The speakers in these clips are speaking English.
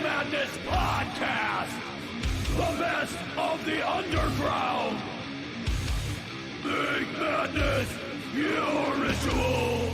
Madness Podcast! The best of the underground! Make madness your ritual!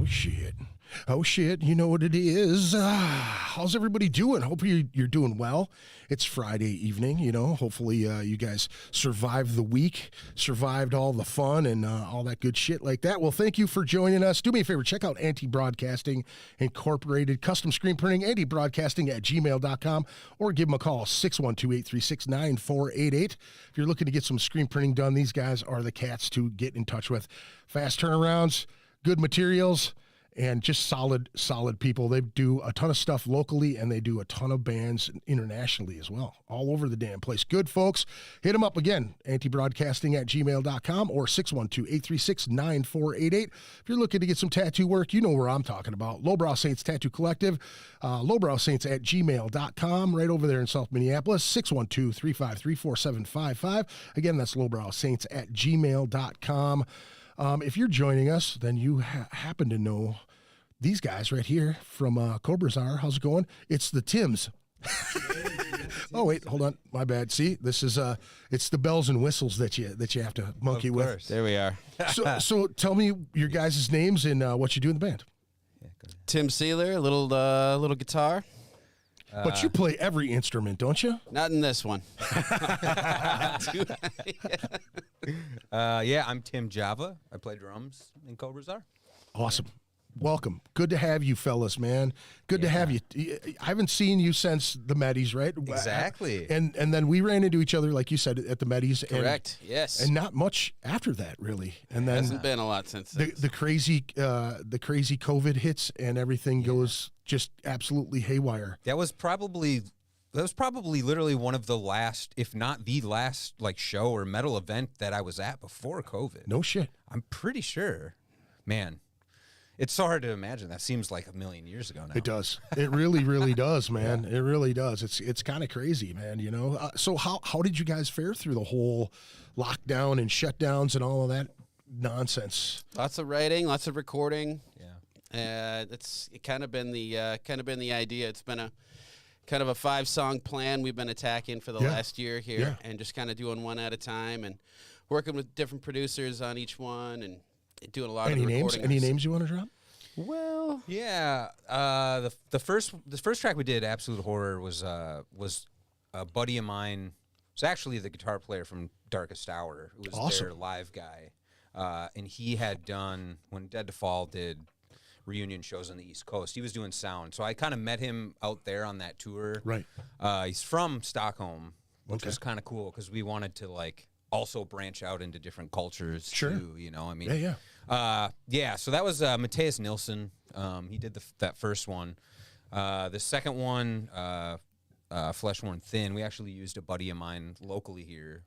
shit. Oh, shit. You know what it is. How's everybody doing? Hope you're doing well. It's Friday evening, you know. Hopefully you guys survived the week, survived all the fun and all that good shit like that. Well, thank you for joining us. Do me a favor. Check out Anti-Broadcasting Incorporated Custom Screen Printing, antibroadcasting@gmail.com, or give them a call, 612-836-9488. If you're looking to get some screen printing done, these guys are the cats to get in touch with. Fast turnarounds, good materials, and just solid people. They do a ton of stuff locally, and they do a ton of bands internationally as well, all over the damn place. Good folks. Hit them up again, antibroadcasting@gmail.com or 612-836-9488. If you're looking to get some tattoo work, you know where I'm talking about. Lowbrow Saints Tattoo Collective, lowbrowsaints@gmail.com, right over there in South Minneapolis, 612-353-4755. Again, that's lowbrowsaints@gmail.com. If you're joining us, then you happen to know these guys right here from Cobra Czar. How's it going? It's the Tims. Oh, wait, hold on. My bad. See, this is it's the bells and whistles that you have to monkey with. There we are. So tell me your guys' names and what you do in the band. Tim Sealer, little guitar. But you play every instrument, don't you? Not in this one. Yeah, I'm Tim Java. I play drums in Cobra Czar. Awesome. Welcome. Good to have you fellas, man. Good to have you. I haven't seen you since the Medis, right? Exactly. And then we ran into each other, like you said, at the Medis. Correct. Yes. And not much after that, really. And then hasn't been a lot since then. the crazy COVID hits and everything goes just absolutely haywire. That was probably literally one of the last, if not the last, like show or metal event that I was at before COVID. No shit. I'm pretty sure. Man, it's so hard to imagine. That seems like a million years ago now. It does. It really, really does, man. Yeah. It really does. It's kind of crazy, man. You know. So how did you guys fare through the whole lockdown and shutdowns and all of that nonsense? Lots of writing, lots of recording. Yeah. It's kind of been the idea. It's been a kind of a 5-song plan we've been attacking for the last year here, and just kind of doing one at a time and working with different producers on each one and doing a lot of the recording. Any names you want to drop? Well, yeah. The first track we did, Absolute Horror, was a buddy of mine. It was actually the guitar player from Darkest Hour, who was their live guy, and he had done when Dead to Fall did reunion shows on the East Coast. He was doing sound, so I kind of met him out there on that tour. Right. He's from Stockholm, which was kind of cool because we wanted to also branch out into different cultures too, you know. I mean, so that was Matthias Nilsson. He did that first one. The second one, Flesh Worn Thin, we actually used a buddy of mine locally here,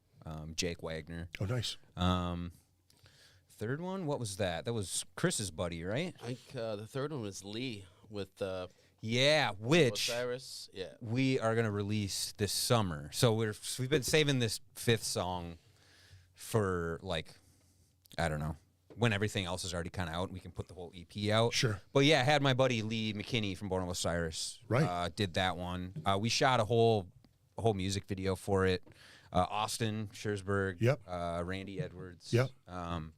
Jake Wagner. Oh, nice. Third one, what was that? That was Chris's buddy, right? I think the third one was Lee with which Osiris. Yeah, we are gonna release this summer. So we've been saving this 5th song for I don't know, when everything else is already kind of out and we can put the whole EP out. Sure. But yeah, I had my buddy Lee McKinney from Born of Osiris. Right. Did that one. We shot a whole music video for it. Austin Scherzberg. Yep. Randy Edwards. Yep.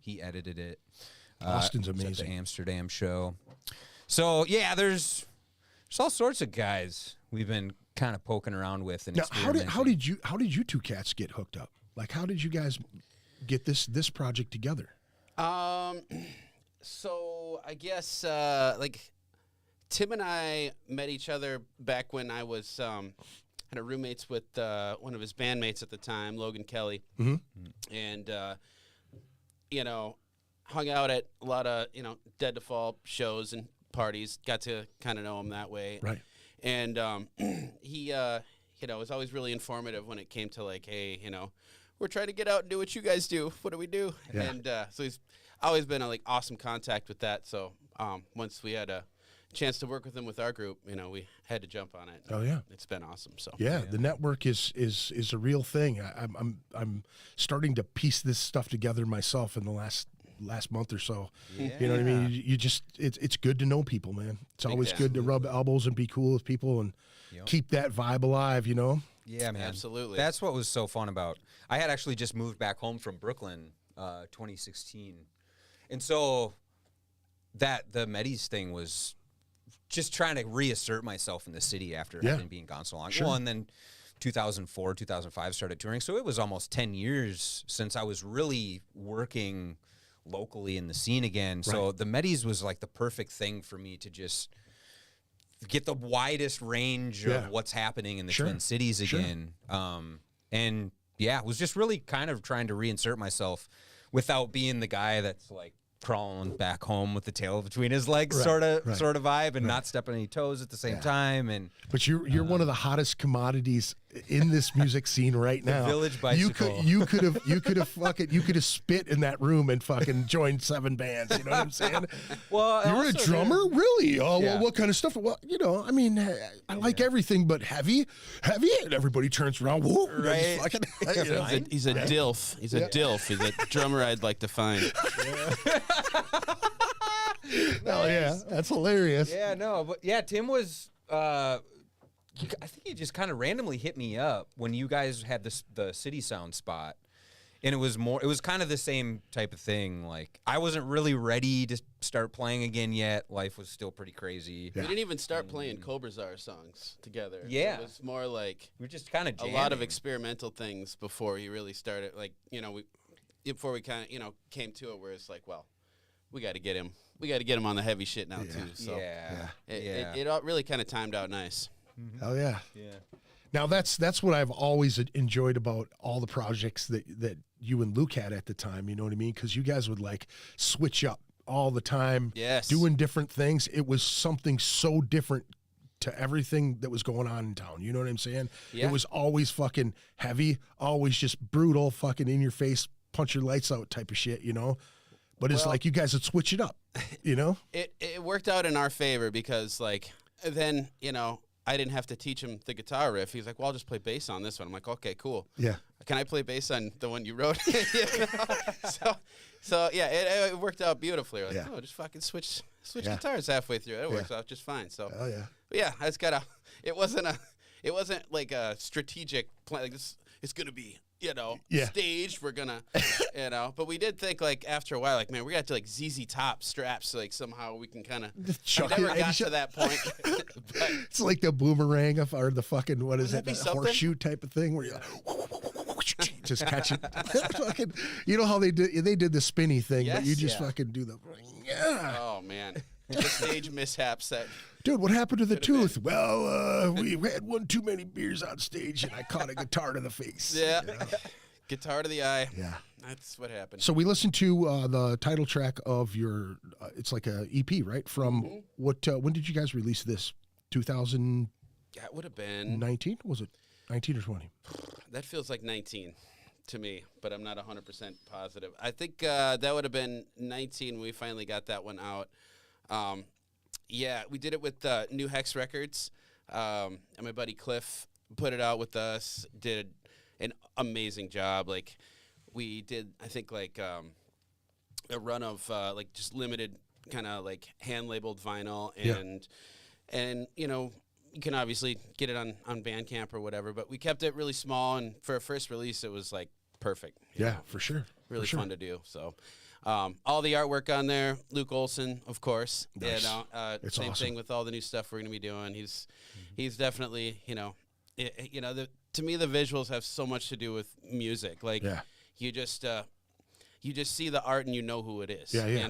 He edited it. Austin's at amazing. the Amsterdam show. So yeah, there's all sorts of guys we've been kind of poking around with. And now, how did you two cats get hooked up? How did you guys get this project together? So I guess Tim and I met each other back when I was had a roommates with one of his bandmates at the time, Logan Kelly, and hung out at a lot of Dead to Fall shows and parties. Got to kind of know him that way, right? And he was always really informative when it came to hey, we're trying to get out and do what you guys do. What do we do? Yeah. And so he's always been a awesome contact with that. So once we had a chance to work with him with our group, we had to jump on it. Oh yeah, it's been awesome. So yeah, the network is a real thing. I'm starting to piece this stuff together myself in the last month or so. Yeah. You know what I mean? You just it's good to know people, man. It's always good to rub elbows and be cool with people and keep that vibe alive. Yeah, man. Absolutely. That's what was so fun about. I had actually just moved back home from Brooklyn, 2016, and so the Medis thing was just trying to reassert myself in the city after having been gone so long. Sure. Well, and then 2004, 2005 started touring. So it was almost 10 years since I was really working locally in the scene again. So the Medis was like the perfect thing for me to just get the widest range of what's happening in the Twin Cities again. And yeah, it was just really kind of trying to reinsert myself without being the guy that's like crawling back home with the tail between his legs sort of vibe and not stepping on any toes at the same time. And but you're one of the hottest commodities in this music scene right now. Village Bicycle. You could have spit in that room and fucking joined 7 bands. You know what I'm saying? Well, you're a drummer, really? Oh, well, what kind of stuff? Well, you know, I mean, I like everything, but heavy, and everybody turns around. Whoa, right? Fucking, you know? He's a dilf. He's a dilf. He's a drummer I'd like to find. Oh yeah, that's hilarious. Yeah, no, but yeah, Tim was. I think he just kind of randomly hit me up when you guys had the City Sound spot, and it was kind of the same type of thing. Like I wasn't really ready to start playing again yet. Life was still pretty crazy. We didn't even start playing Cobra Czar songs together. Yeah, it was more like we were just kind of a lot of experimental things before he really started. Like before we kind of came to it where it's like, well, we got to get him on the heavy shit now too. So it really kind of timed out nice. Oh yeah. Yeah. Now that's what I've always enjoyed about all the projects that you and Luke had at the time. You know what I mean? Because you guys would like switch up all the time, doing different things. It was something so different to everything that was going on in town. You know what I'm saying? Yeah. It was always fucking heavy, always just brutal, fucking in your face, punch your lights out type of shit. You know. But it's like you guys would switch it up, you know? It worked out in our favor because, like, then, I didn't have to teach him the guitar riff. He's like, well, I'll just play bass on this one. I'm like, okay, cool. Yeah. Can I play bass on the one you wrote? So yeah, it worked out beautifully. We're like, just fucking switch guitars halfway through. It works out just fine. So, but yeah, it wasn't like a strategic plan. Like this, it's going to be, staged. We're gonna, but we did think like after a while, like, man, we got to like ZZ Top straps, so, like somehow we can kind of. Never got to that point. But it's like the boomerang or the fucking what is it? The horseshoe type of thing where you just catch it. Fucking, you know how they did the spinny thing, but you just fucking do the. Oh man, the stage mishaps that. Dude, what happened to the tooth? Well, we had one too many beers on stage, and I caught a guitar to the face. Yeah, guitar to the eye. Yeah, that's what happened. So we listened to the title track of your. It's like a EP, right? From what? When did you guys release this? 2000. Yeah, it would have been 19. Was it 19 or 20? That feels like 19 to me, but I'm not 100% positive. I think that would have been 19 when we finally got that one out. Yeah, we did it with New Hex Records, and my buddy Cliff put it out with us, did an amazing job. Like, we did, I think, like, a run of, like, just limited kind of, like, hand-labeled vinyl, and you can obviously get it on Bandcamp or whatever, but we kept it really small, and for a first release, it was, like, perfect. Yeah, for sure. Really fun to do, so... all the artwork on there, Luke Olson, of course. Nice. Same awesome. Thing with all the new stuff we're going to be doing. He's definitely, to me the visuals have so much to do with music. Like you just see the art and you know who it is. Yeah, yeah.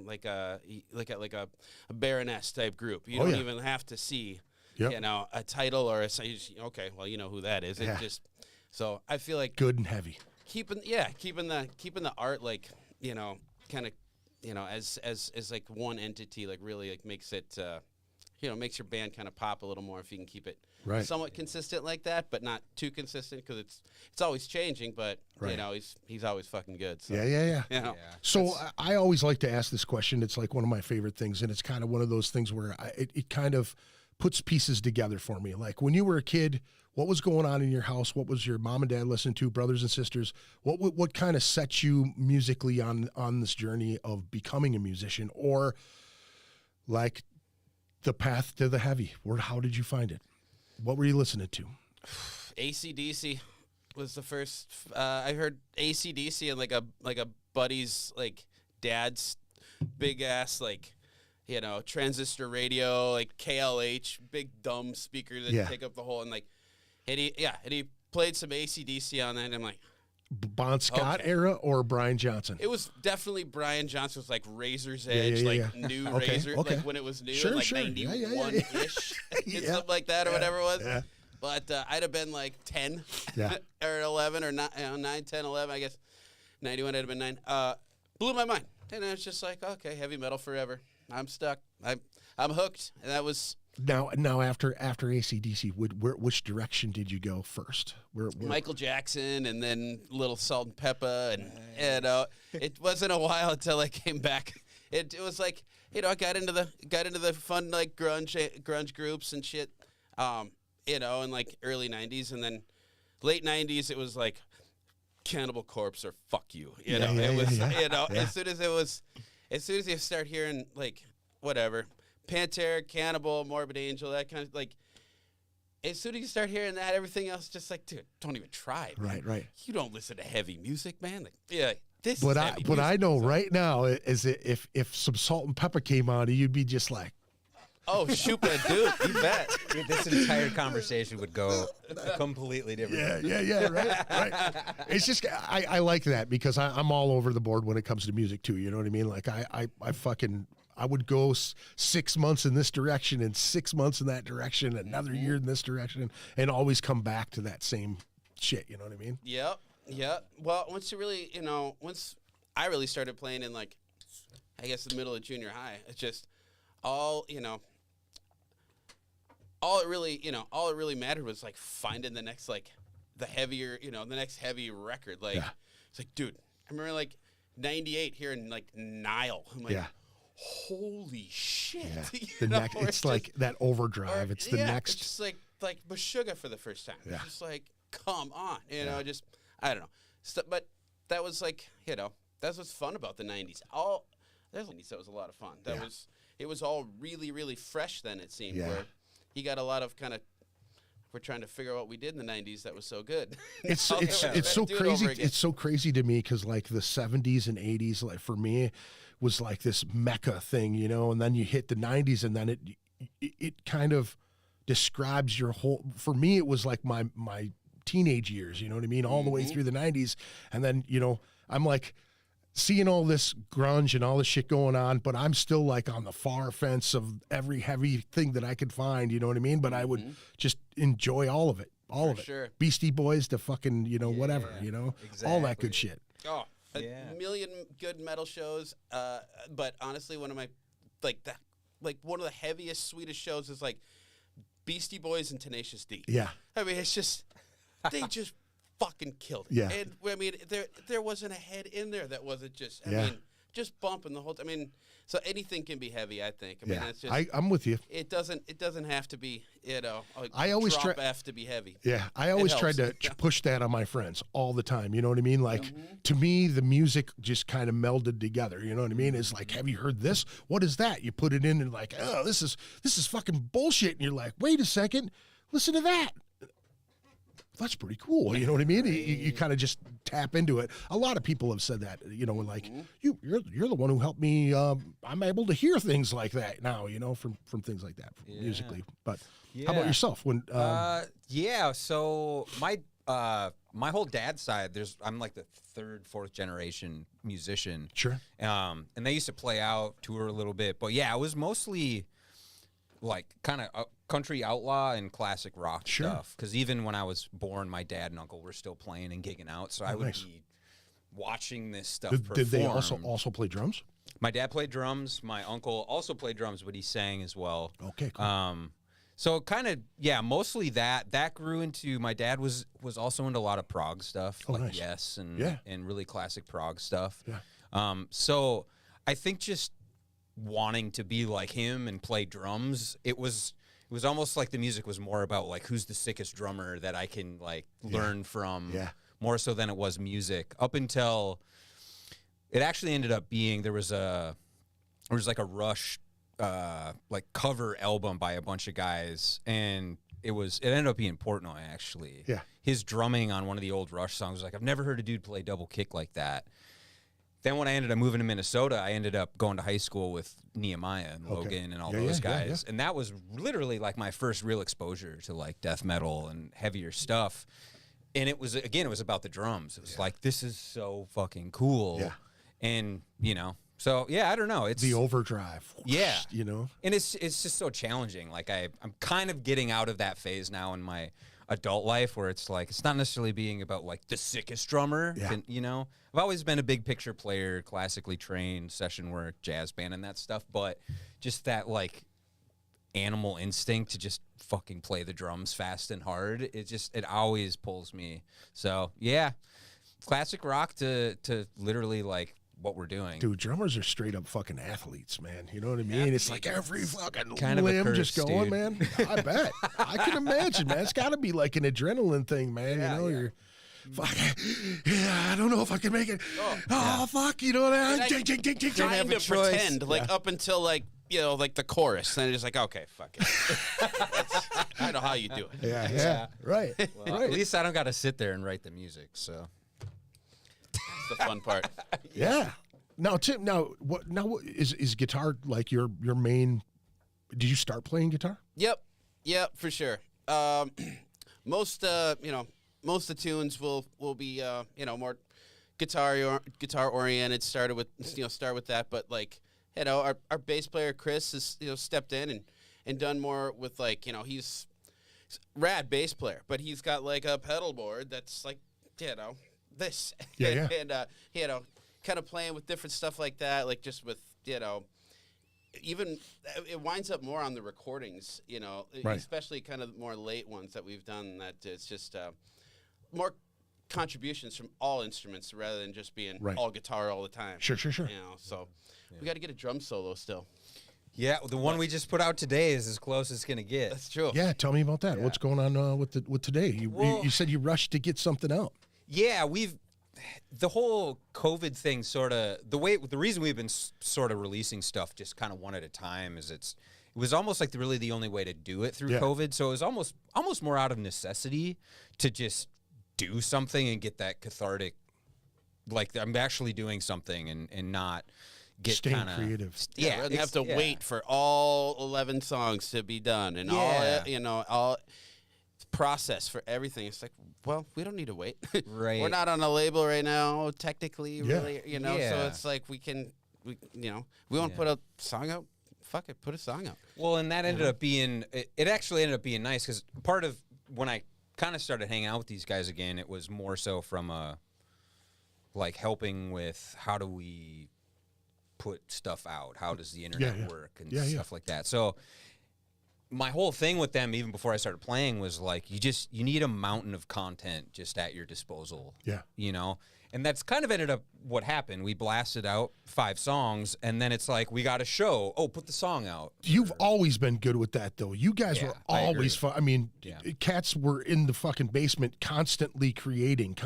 Like a Baroness type group. You don't even have to see, a title or okay, well, you know who that is. It just so I feel like good and heavy. Keeping the art like. Kind of, as like one entity, like really like makes it, makes your band kind of pop a little more if you can keep it somewhat consistent like that, but not too consistent because it's always changing. But he's always fucking good. So, yeah. So I always like to ask this question. It's like one of my favorite things, and it's kind of one of those things where it kind of puts pieces together for me. Like when you were a kid. What was going on in your house? What was your mom and dad listening to, brothers and sisters? What kind of set you musically on this journey of becoming a musician, or like the path to the heavy? How did you find it? What were you listening to? AC/DC was the first. I heard AC/DC and like a buddy's like dad's big ass like, you know, transistor radio, like KLH, big dumb speaker that take up the whole, and like, and he played some AC/DC on that, and I'm like, Bon Scott era or Brian Johnson? It was definitely Brian Johnson. Was like Razor's Edge, new Razor, like when it was new, like 91-ish, something like that, or whatever it was. Yeah. But I'd have been like 10 or 11 or 9, 10, 11, I guess. 91, I'd have been 9. Blew my mind. And I was just like, okay, heavy metal forever. I'm stuck. I'm hooked. And that was... Now after AC/DC, which direction did you go first? Where? Michael Jackson, and then Little Salt and Pepper, and it wasn't a while until I came back. It was like, you know, I got into the fun like grunge groups and shit, you know, in like early '90s, and then late '90s it was like Cannibal Corpse or fuck you, you know. You know, as soon as you start hearing like whatever. Pantera, Cannibal, Morbid Angel, that kind of like. As soon as you start hearing that, everything else just like, dude, don't even try. Man. Right. You don't listen to heavy music, man. Like, yeah, this. But is heavy but music, I know right now is if some Salt and Pepper came on, you'd be just like, oh shoot, that dude, you bet. Dude, this entire conversation would go completely different. Yeah, right. It's just I like that because I'm all over the board when it comes to music too. You know what I mean? Like I would go 6 months in this direction and 6 months in that direction, another year in this direction, and always come back to that same shit. You know what I mean? Yep. Well, once I really started playing in like, I guess the middle of junior high, it's just all it really mattered was like finding the next like the heavier, you know, the next heavy record. Like it's like, dude, I remember like '98 hearing like Nile. I'm like, holy shit. Yeah. It's like that overdrive. It's the next. It's just like Meshuggah for the first time. Yeah. It's just like, come on. You know, just, I don't know. But that was like, you know, that's what's fun about the 90s. That was a lot of fun. It was all really, really fresh then, it seemed. Yeah. Where you got a lot of kind of, we're trying to figure out what we did in the 90s that was so good. It's so crazy. It's so crazy to me because like the 70s and 80s, like for me, was like this mecca thing, you know, and then you hit the 90s and then it kind of describes your whole, for me it was like my teenage years, you know what I mean, all the way through the 90s, and then, you know, I'm like seeing all this grunge and all this shit going on, but I'm still like on the far fence of every heavy thing that I could find, you know what I mean, but I would just enjoy all of it, sure. Beastie Boys to fucking, you know, whatever, you know, all that good shit. A million good metal shows, but honestly, one of my one of the heaviest, sweetest shows is like Beastie Boys and Tenacious D. Yeah, I mean, it's just they just fucking killed it. Yeah, and I mean, there wasn't a head in there that wasn't just. I mean, just bumping the whole. I mean, so anything can be heavy. I think. I mean, it's just. I'm with you. It doesn't have to be. You know, I always drop F to be heavy. Yeah, I always tried to push that on my friends all the time. You know what I mean? Like to me, the music just kind of melded together. You know what I mean? It's like, have you heard this? What is that? You put it in and like, oh, this is fucking bullshit. And you're like, wait a second, listen to that. That's pretty cool. You know what I mean? You kind of just tap into it. A lot of people have said that, you know, like you're the one who helped me. I'm able to hear things like that now, you know, from things like that musically. But how about yourself? When so my whole dad's side, I'm like the third, fourth generation musician. Sure. And they used to play out, tour a little bit, but yeah, it was mostly like kind of country outlaw and classic rock stuff. Because even when I was born, my dad and uncle were still playing and gigging out, so I would be watching this stuff. Did they also play drums? My dad played drums. My uncle also played drums, but he sang as well. Okay, cool. So kind of mostly that grew into. My dad was also into a lot of prog stuff, like Yes and really classic prog stuff. Yeah. So I think just wanting to be like him and play drums, it was almost like the music was more about like who's the sickest drummer that I can like learn from, more so than it was music. Up until it actually ended up being there was like a Rush like cover album by a bunch of guys, and it ended up being Portnoy actually. Yeah, his drumming on one of the old Rush songs was like, I've never heard a dude play double kick like that. then when I ended up moving to Minnesota, I ended up going to high school with Nehemiah and Logan and all those guys. And that was literally like my first real exposure to like death metal and heavier stuff. And it was about the drums. It was like, this is so fucking cool. Yeah. And, you know, so yeah, I don't know. It's the overdrive. Yeah. You know? And it's just so challenging. Like I'm kind of getting out of that phase now in my adult life where it's like, it's not necessarily being about like the sickest drummer. Yeah. And, you know, I've always been a big picture player, classically trained, session work, jazz band and that stuff. But just that like animal instinct to just fucking play the drums fast and hard. It always pulls me. So yeah, classic rock to literally like what we're doing. Dude, drummers are straight up fucking athletes, man. You know what I mean? It's like every fucking kind of limb curse, just going, dude. man. I bet. I can imagine, man. It's got to be like an adrenaline thing, man. Yeah, you know, yeah. you're fuck. Yeah, I don't know if I can make it. Oh fuck, you know what I mean? Trying to pretend, like up until like, you know, like the chorus, and it's just like, okay, fuck it. I know how you do it. Yeah. Right. Well, at least I don't got to sit there and write the music. So That's the fun part. Yeah. Now, Tim. What is guitar like your main? Did you start playing guitar? Yep, for sure. Most of the tunes will be more guitar oriented. Start with that, but like, you know, our bass player Chris has, you know, stepped in and done more with, like, you know, he's rad bass player, but he's got like a pedal board that's like, you know, this. Yeah. And you know, kind of playing with different stuff like that, like just with, you know, even it winds up more on the recordings, you know, Right. especially kind of more late ones that we've done, that it's just more contributions from all instruments rather than just being Right. all guitar all the time. Sure. You know, so we got to get a drum solo still. yeah, the one we just put out today is as close as it's gonna get. That's true. Yeah. Tell me about that. What's going on with today? You said you rushed to get something out. Yeah, the whole COVID thing the reason we've been sort of releasing stuff just kind of one at a time is it was almost like really the only way to do it through COVID. So it was almost more out of necessity to just do something and get that cathartic, like I'm actually doing something and not get Staying kind of creative. Yeah, rather than have to wait for all 11 songs to be done and all process for everything. It's like, well, we don't need to wait. Right. We're not on a label right now, technically, really, you know. Yeah. So it's like we want to put a song out. Fuck it, put a song out. Well, and that ended up being it actually ended up being nice because part of when I kind of started hanging out with these guys again, it was more so from like helping with how do we put stuff out, how does the internet work and stuff like that. So my whole thing with them, even before I started playing, was like you need a mountain of content just at your disposal. Yeah. You know? And that's kind of ended up what happened. We blasted out 5 songs, and then it's like, we got a show. Oh, put the song out. You've always been good with that, though. You guys were always fun. I mean, cats were in the fucking basement constantly creating.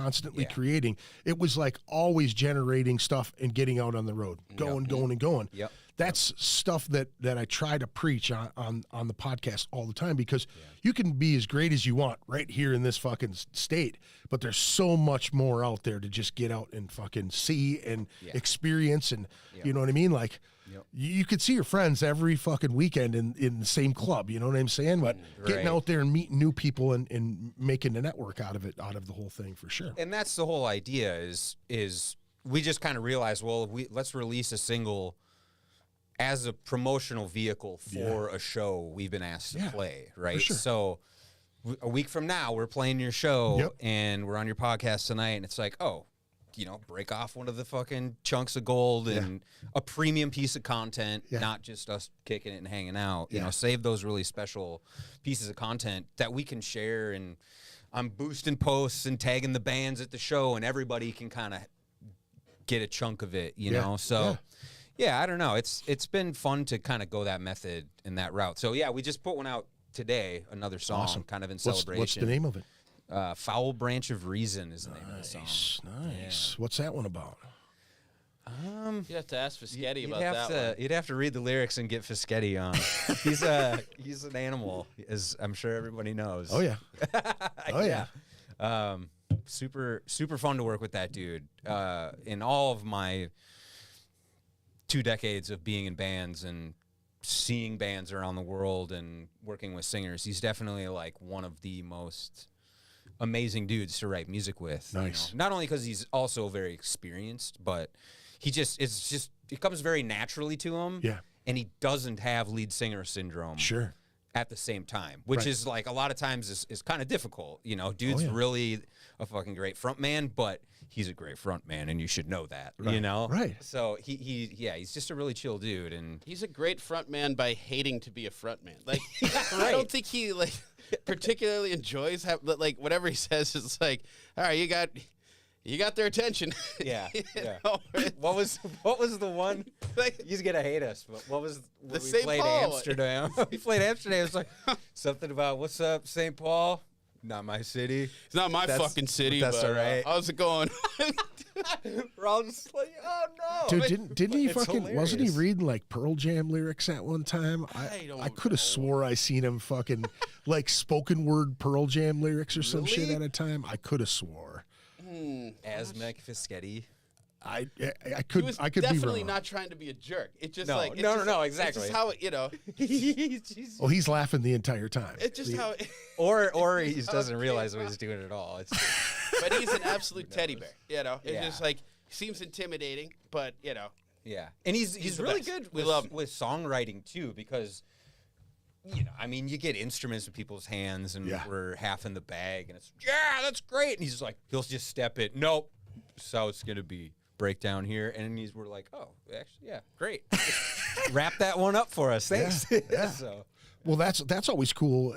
It was like always generating stuff and getting out on the road, going. Yep. That's stuff that I try to preach on the podcast all the time, because you can be as great as you want right here in this fucking state, but there's so much more out there to just get out and fucking see and experience, and you know what I mean? Like you could see your friends every fucking weekend in the same club, you know what I'm saying? But getting out there and meeting new people and making a network out of the whole thing, for sure. And that's the whole idea is we just kind of realized, well, let's release a single as a promotional vehicle for a show we've been asked to play, right? Sure. So a week from now, we're playing your show and we're on your podcast tonight, and it's like, oh, you know, break off one of the fucking chunks of gold and a premium piece of content, not just us kicking it and hanging out. You know, save those really special pieces of content that we can share, and I'm boosting posts and tagging the bands at the show, and everybody can kind of get a chunk of it, you know? So yeah, I don't know. It's been fun to kind of go that method and that route. So yeah, we just put one out today, another song, kind of in celebration. What's the name of it? Foul Branch of Reason is the name of the song. Nice. What's that one about? You have to ask Fischetti about that one. You'd have to read the lyrics and get Fischetti on. He's an animal, as I'm sure everybody knows. Oh yeah. Oh yeah. super fun to work with that dude. In all of my 2 decades of being in bands and seeing bands around the world and working with singers, he's definitely like one of the most amazing dudes to write music with. Nice. You know? Not only because he's also very experienced, but it comes very naturally to him. Yeah. And he doesn't have lead singer syndrome. Sure. At the same time, which is like a lot of times is kind of difficult. You know, dude's really a fucking great front man, but he's a great front man, and you should know that. Right. You know, right? So he's just a really chill dude, and he's a great front man by hating to be a front man. Like, I don't think he like particularly enjoys like whatever he says is like, all right, you got their attention. Yeah. Yeah. Know? What was the one? Like, he's gonna hate us. But what was the we St. played Paul? Amsterdam? We played Amsterdam. It's like something about what's up, St. Paul? Not my city. It's not my fucking city. That's but, all right. How's it going? We're all just like, oh no, dude! Didn't he fucking? hilarious. Wasn't he reading like Pearl Jam lyrics at one time? I could have swore I seen him fucking like spoken word Pearl Jam lyrics or some shit at a time. I could have swore. Asmec Fischetti. I He could was I could be definitely wrong. not trying to be a jerk. It's just No, like no, It's exactly. just how it, Oh, he's laughing the entire time. It's just how. Or he just doesn't realize what he's doing at all. It's But he's an absolute teddy bear. It's Yeah. just like seems intimidating, but yeah, and he's the really best. good We love him. with songwriting too, because I mean, you get instruments in people's hands, and we're half in the bag, and it's that's great, and he's like, he'll just step it. Nope, so it's gonna be breakdown here, and we're like, oh, actually, great. Wrap that one up for us, thanks. Yeah. So. Well, that's always cool.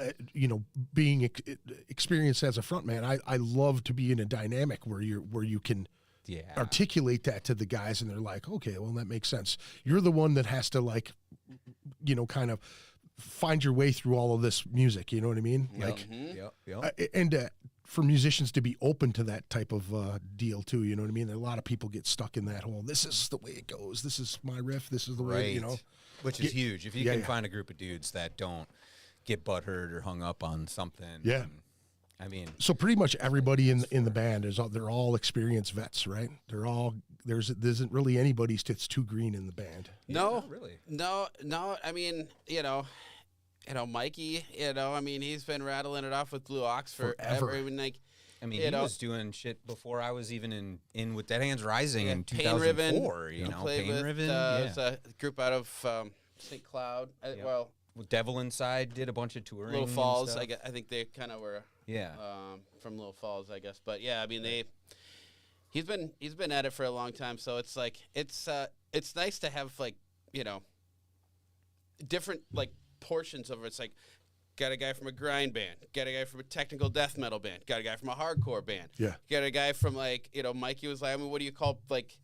Being experienced as a frontman, I love to be in a dynamic where you can articulate that to the guys, and they're like, okay, well, that makes sense. You're the one that has to like, kind of find your way through all of this music. You know what I mean? Like, and for musicians to be open to that type of deal too. You know what I mean? A lot of people get stuck in that whole, this is the way it goes. This is my riff. This is the way, Which is huge. If you can find a group of dudes that don't get butthurt or hung up on something. Yeah. I mean, so pretty much everybody in the band they're all experienced vets, right? There isn't really anybody that's too green in the band. No, not really. No. I mean, Mikey. I mean, he's been rattling it off with Blue Ox forever. I mean, he was doing shit before I was even in with Dead Hands Rising in Pain 2004. Riven, Pain with, Riven. It's a group out of St. Cloud. Well, Devil Inside did a bunch of touring. Little Falls. I think they kind of were. Yeah. From Little Falls, I guess. But yeah, I mean he's been at it for a long time. So it's like it's nice to have like different like portions of it. It's like got a guy from a grind band, got a guy from a technical death metal band, got a guy from a hardcore band. Yeah. Got a guy from like Mikey was like, I mean, what do you call like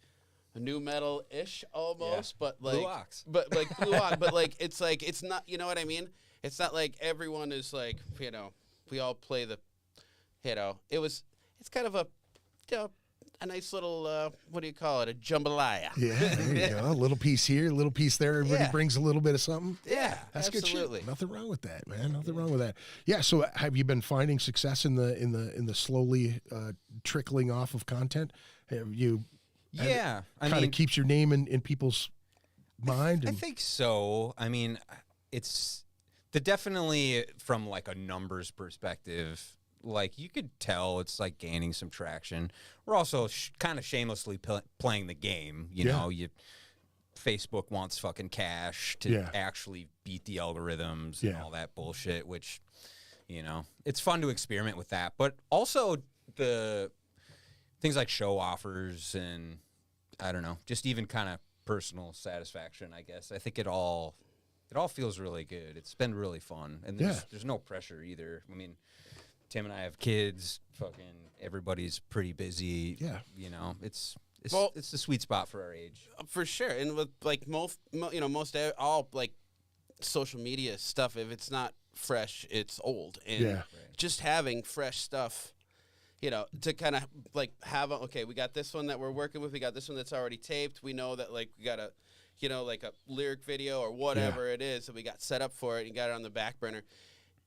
a new metal-ish almost, but like Blue Ox. But like Blue Ox, but like it's not, you know what I mean? It's not like everyone is like, we all play the, it's kind of a nice little, what do you call it? A jambalaya. Yeah, there you go. A little piece here, a little piece there. Everybody brings a little bit of something. Yeah, that's absolutely. Good shit. Nothing wrong with that, man. Nothing wrong with that. Yeah. So, have you been finding success in the slowly trickling off of content? Have you? Yeah, kind of keeps your name in people's mind. I think so. I mean, it's definitely from like a numbers perspective. Like you could tell it's like gaining some traction. We're also kind of shamelessly playing the game. You know, Facebook wants fucking cash to actually beat the algorithms and all that bullshit, which, it's fun to experiment with that. But also the things like show offers and, I don't know, just even kind of personal satisfaction, I guess. I think it all feels really good. It's been really fun. And there's no pressure either. I mean, Tim and I have kids. Fucking everybody's pretty busy. Yeah, it's the sweet spot for our age, for sure. And with like most all like social media stuff, if it's not fresh, it's old. And just having fresh stuff, to kind of like have we got this one that we're working with. We got this one that's already taped. We know that like we got a, like a lyric video or whatever it is that we got set up for it and got it on the back burner.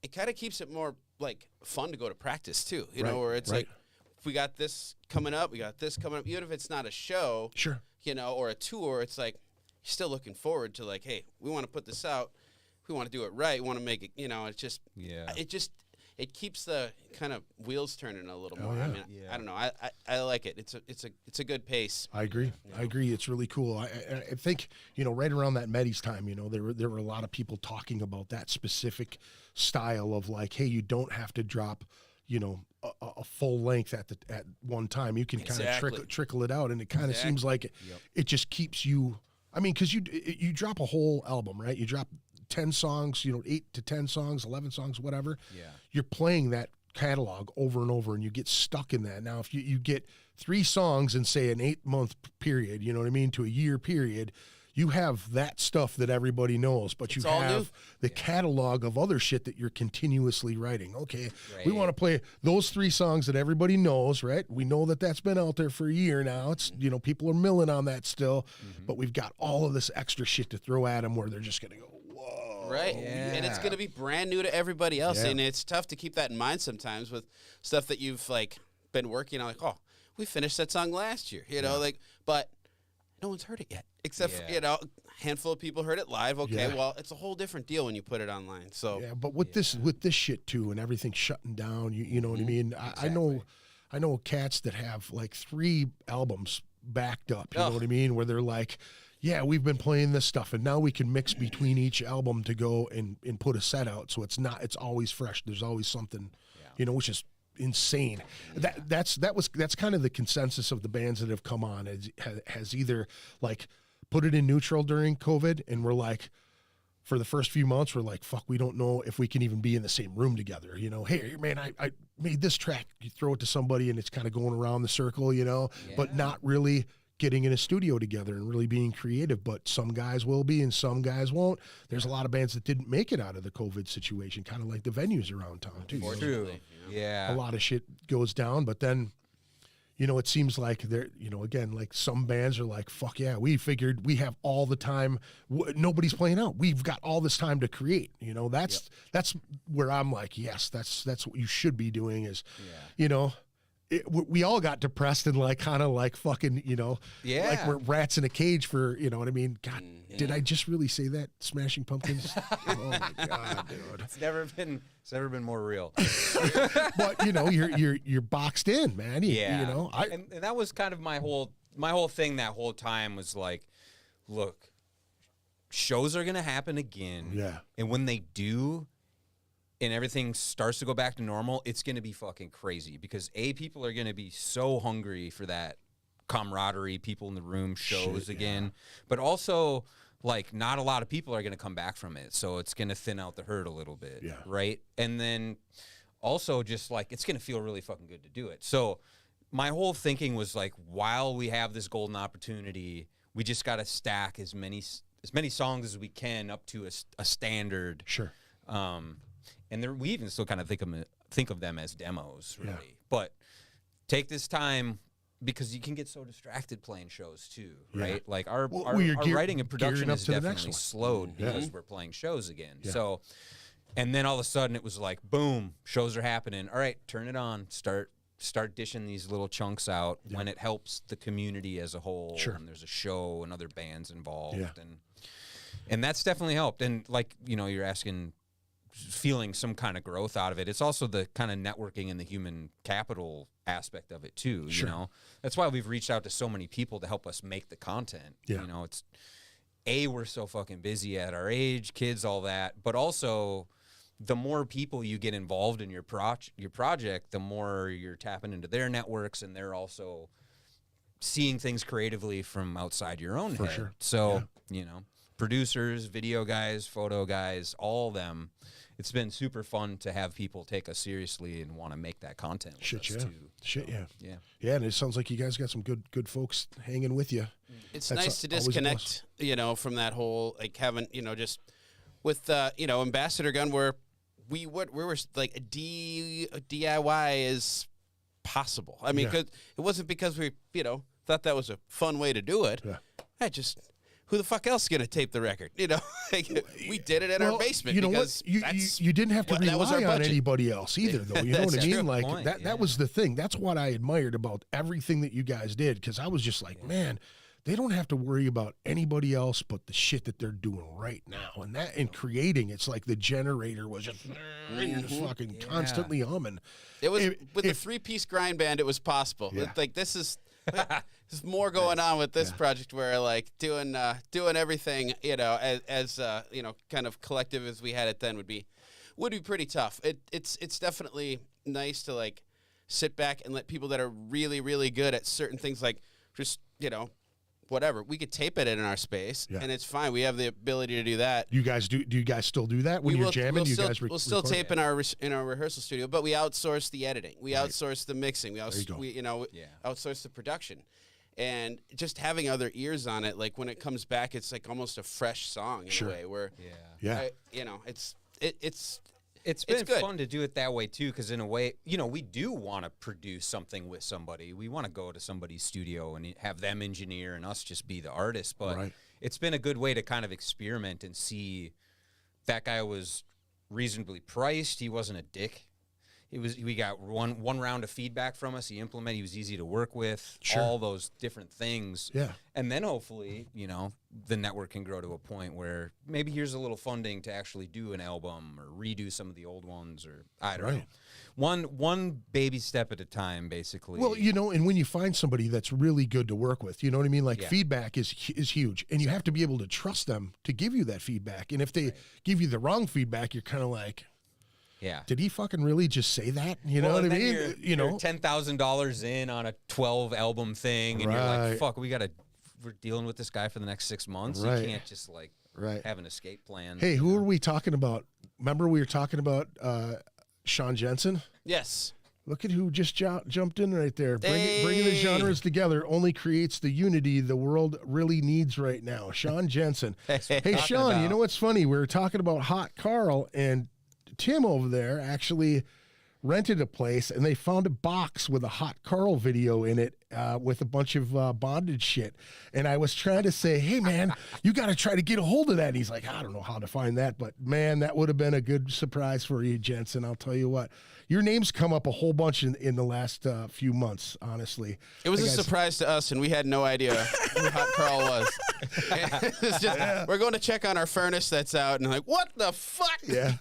It kind of keeps it more like fun to go to practice too, where it's like we got this coming up, even if it's not a show, sure, you know, or a tour, it's like you're still looking forward to like, hey, we want to put this out, we want to do it right, we want to make it, you know, it's just, it keeps the kind of wheels turning a little more. Yeah. I mean, I don't know, I like it. It's a good pace. I agree. You know? I agree. It's really cool. I think, you know, right around that Medis time, you know, there were a lot of people talking about that specific style of like, hey, you don't have to drop, you know, a full length at one time. You can kind of trickle it out, and it kind of seems like it just keeps you. I mean, because you drop a whole album, right? You drop 10 songs, you know, 8 to 10 songs, 11 songs, whatever. Yeah. You're playing that catalog over and over, and you get stuck in that. Now, if you get 3 songs in, say, an 8-month period, you know what I mean, to a year period, you have that stuff that everybody knows, but you have the catalog of other shit that you're continuously writing. Okay, we want to play those 3 songs that everybody knows, right? We know that that's been out there for a year now. It's, you know, people are milling on that still, but we've got all of this extra shit to throw at them where they're just going to go, whoa. Right, and it's going to be brand new to everybody else, and it's tough to keep that in mind sometimes with stuff that you've, like, been working on, like, oh, we finished that song last year, you know, like, but no one's heard it yet, except for, you know, a handful of people heard it live. Okay, well, it's a whole different deal when you put it online. So but with this shit too, and everything shutting down, you know what I mean. I know cats that have like 3 albums backed up. You know what I mean, where they're like, yeah, we've been playing this stuff, and now we can mix between each album to go and put a set out. So it's always fresh. There's always something, you know, which is insane. That's kind of the consensus of the bands that have come on has either like put it in neutral during COVID, and we're like, for the first few months, we're like, fuck, we don't know if we can even be in the same room together. You know, hey man, I made this track. You throw it to somebody and it's kind of going around the circle, you know, but not really getting in a studio together and really being creative. But some guys will be and some guys won't. There's a lot of bands that didn't make it out of the COVID situation, kind of like the venues around town too. True. Yeah. A lot of shit goes down, but then, you know, it seems like they're, you know, again, like some bands are like, fuck yeah, we figured we have all the time. Nobody's playing out. We've got all this time to create. You know, that's where I'm like, yes, that's what you should be doing is, you know, we all got depressed and like kind of like fucking, you know, like we're rats in a cage for, you know what I mean? God, did I just really say that? Smashing Pumpkins? Oh my God, dude. It's never been more real. But you know, you're boxed in, man. You know, and that was kind of my whole thing that whole time was like, look, shows are gonna happen again. Yeah. And when they do, and everything starts to go back to normal, it's going to be fucking crazy because people are going to be so hungry for that camaraderie, people in the room, shows again. But also, like, not a lot of people are going to come back from it, so it's going to thin out the herd a little bit, right? And then also just, like, it's going to feel really fucking good to do it. So my whole thinking was, like, while we have this golden opportunity, we just got to stack as many songs as we can up to a standard. Sure. And we even still kind of think of them as demos, really. But take this time because you can get so distracted playing shows too, right? Like our writing and production is definitely slowed because we're playing shows again. So, and then all of a sudden it was like, boom, shows are happening. All right, turn it on. Start dishing these little chunks out when it helps the community as a whole. Sure. And there's a show and other bands involved, and that's definitely helped. And like, you know, you're asking, feeling some kind of growth out of it. It's also the kind of networking and the human capital aspect of it too. You know, that's why we've reached out to so many people to help us make the content. You know, it's we're so fucking busy at our age, kids, all that, but also the more people you get involved in your project, the more you're tapping into their networks, and they're also seeing things creatively from outside your own head. Sure. So, you know, producers, video guys, photo guys, all of them. It's been super fun to have people take us seriously and want to make that content with us too. Yeah, and it sounds like you guys got some good folks hanging with you. It's nice to disconnect, you know, from that whole, like, having, you know, just with, you know, Ambassador Gun, where we were like DIY is possible. I mean, 'cause it wasn't because we, you know, thought that was a fun way to do it. who the fuck else is gonna tape the record? You know, like, we did it in our basement. You know because what? You didn't have to rely on anybody else either, though. You know what I mean? Like point, that was the thing. That's what I admired about everything that you guys did, because I was just like, man, they don't have to worry about anybody else but the shit that they're doing right now. And that in creating, it's like the generator was just fucking constantly humming. It was with the 3-piece grind band. It was possible. Yeah. Like this is. There's more going on with this project where like doing everything, you know, as you know, kind of collective as we had it then would be pretty tough. It's definitely nice to like sit back and let people that are really, really good at certain things, like just, you know, whatever, we could tape it in our space and it's fine. We have the ability to do that. You guys do you guys still do that when you're jamming? We'll still tape in our rehearsal studio, but we outsource the editing. We outsource the mixing. We outsource the production. And just having other ears on it, like when it comes back, it's like almost a fresh song in a way where, you know, it's been fun to do it that way too, because in a way, you know, we do want to produce something with somebody. We want to go to somebody's studio and have them engineer and us just be the artist. But it's been a good way to kind of experiment and see. That guy was reasonably priced. He wasn't a dick. We got one round of feedback from us. He was easy to work with, all those different things. Yeah. And then hopefully, you know, the network can grow to a point where maybe here's a little funding to actually do an album or redo some of the old ones, or I don't know. One baby step at a time, basically. Well, you know, and when you find somebody that's really good to work with, you know what I mean? Like feedback is huge, and you have to be able to trust them to give you that feedback. And if they give you the wrong feedback, you're kind of like, yeah. Did he fucking really just say that? You know what I mean? You know, $10,000 in on a 12 album thing, and you're like, "Fuck, we're dealing with this guy for the next 6 months. You can't just like have an escape plan." Hey, who are we talking about? Remember we were talking about Sean Jensen? Yes. Look at who just jumped in right there. Bringing the genres together only creates the unity the world really needs right now. Sean Jensen. Hey, Sean, you know what's funny? We were talking about Hot Carl, and Tim over there actually rented a place, and they found a box with a Hot Carl video in it with a bunch of bondage shit. And I was trying to say, hey, man, you got to try to get a hold of that. And he's like, I don't know how to find that. But, man, that would have been a good surprise for you, Jensen. I'll tell you what. Your name's come up a whole bunch in the last few months, honestly. It was a surprise to us, and we had no idea who Hot Carl was. It's just, we're going to check on our furnace that's out, and like, what the fuck? Yeah.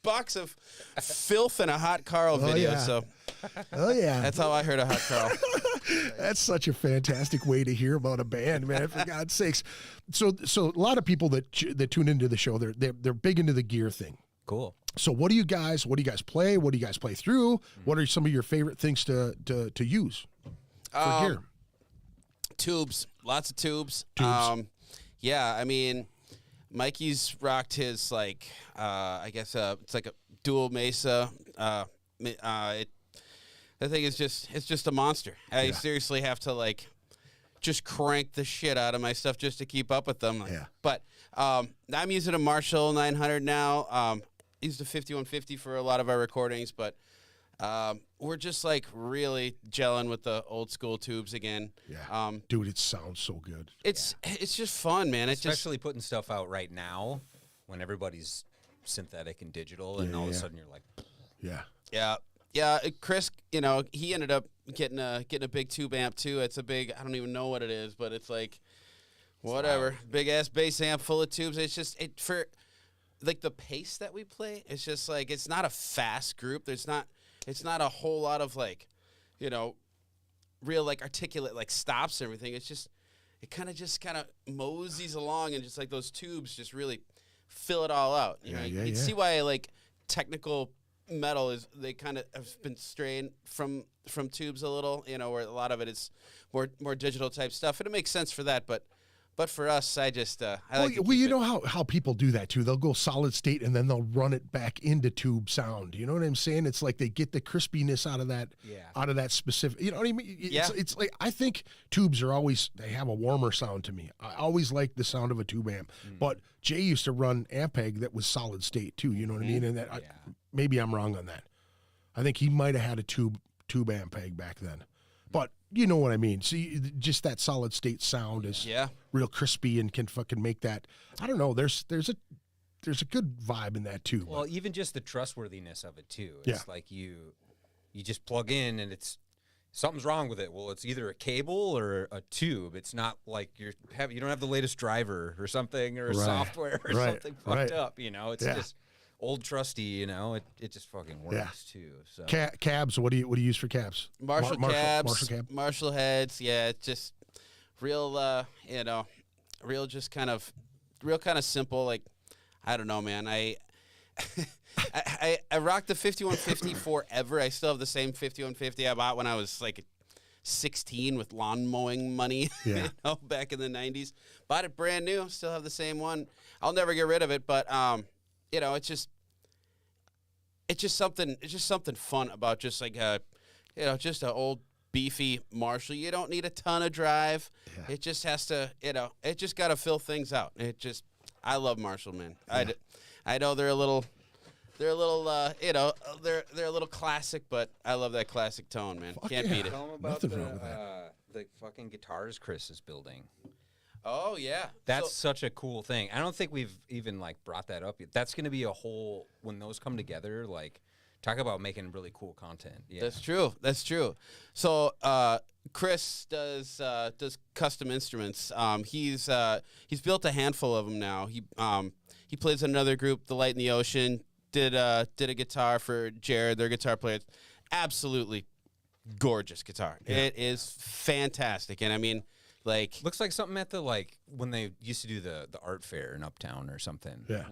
Box of filth and a Hot Carl video. So, that's how I heard of Hot Carl. That's such a fantastic way to hear about a band, man. For God's sakes. So a lot of people that tune into the show, they're big into the gear thing. Cool. So what do you guys play? What do you guys play through? What are some of your favorite things to use for gear? Tubes, lots of tubes. Yeah, I mean, Mikey's rocked his like I guess it's like a dual Mesa. The thing is it's a monster. I seriously have to like just crank the shit out of my stuff just to keep up with them. Like, but I'm using a Marshall 900 now. Used a 5150 for a lot of our recordings, but we're just like really gelling with the old school tubes again. Yeah, dude, it sounds so good. It's just fun, man. It's especially putting stuff out right now when everybody's synthetic and digital, and all of a sudden you're like, yeah. Chris, you know, he ended up getting a big tube amp too. It's a big, I don't even know what it is, but it's like whatever, big ass bass amp full of tubes. It's just for like the pace that we play. It's just like it's not a fast group. It's not a whole lot of like, you know, real like articulate like stops and everything. It's just it kind of moseys along, and just like those tubes just really fill it all out. You know, you can see why like technical metal is they kind of have been straying from tubes a little. You know, where a lot of it is more digital type stuff, and it makes sense for that, but for us, I just you know how people do that too. They'll go solid state and then they'll run it back into tube sound. You know what I'm saying? It's like they get the crispiness out of that specific. You know what I mean? It's like I think tubes are always they have a warmer sound to me. I always like the sound of a tube amp. But Jay used to run Ampeg that was solid state too. You know what I mean? And that maybe I'm wrong on that. I think he might have had a tube Ampeg back then. but you know what I mean. So just that solid state sound is real crispy and can fucking make that. I don't know. There's a good vibe in that too. Well, even just the trustworthiness of it too. It's like you just plug in and something's wrong with it. Well, it's either a cable or a tube. It's not like you don't have the latest driver or something or software or something fucked up. You know, it's just old trusty. You know, it just fucking works too. So cabs. What do you use for cabs? Marshall cabs, Marshall heads. Yeah, it's just real. Real just kind of simple. Like, I don't know, man. I rocked the 5150 forever. I still have the same 5150 I bought when I was like 16 with lawn mowing money, back in the 90s. Bought it brand new. Still have the same one. I'll never get rid of it, but it's just something fun about just like just an old beefy Marshall. You don't need a ton of drive. Yeah. It just has to, it just got to fill things out. I love Marshall, man. Yeah. I know they're a little, they're a little classic, but I love that classic tone, man. Can't beat it. Tell them about the fucking guitars Chris is building. Oh yeah, that's such a cool thing. I don't think we've even brought that up yet. That's going to be a whole when those come together. Talk about making really cool content. Yeah, that's true. So Chris does custom instruments. He's built a handful of them now. He plays in another group, The Light in the Ocean. Did a guitar for Jared, their guitar player. Absolutely gorgeous guitar. Yeah. It is fantastic, and I mean. Looks like something at the when they used to do the art fair in Uptown or something. Yeah,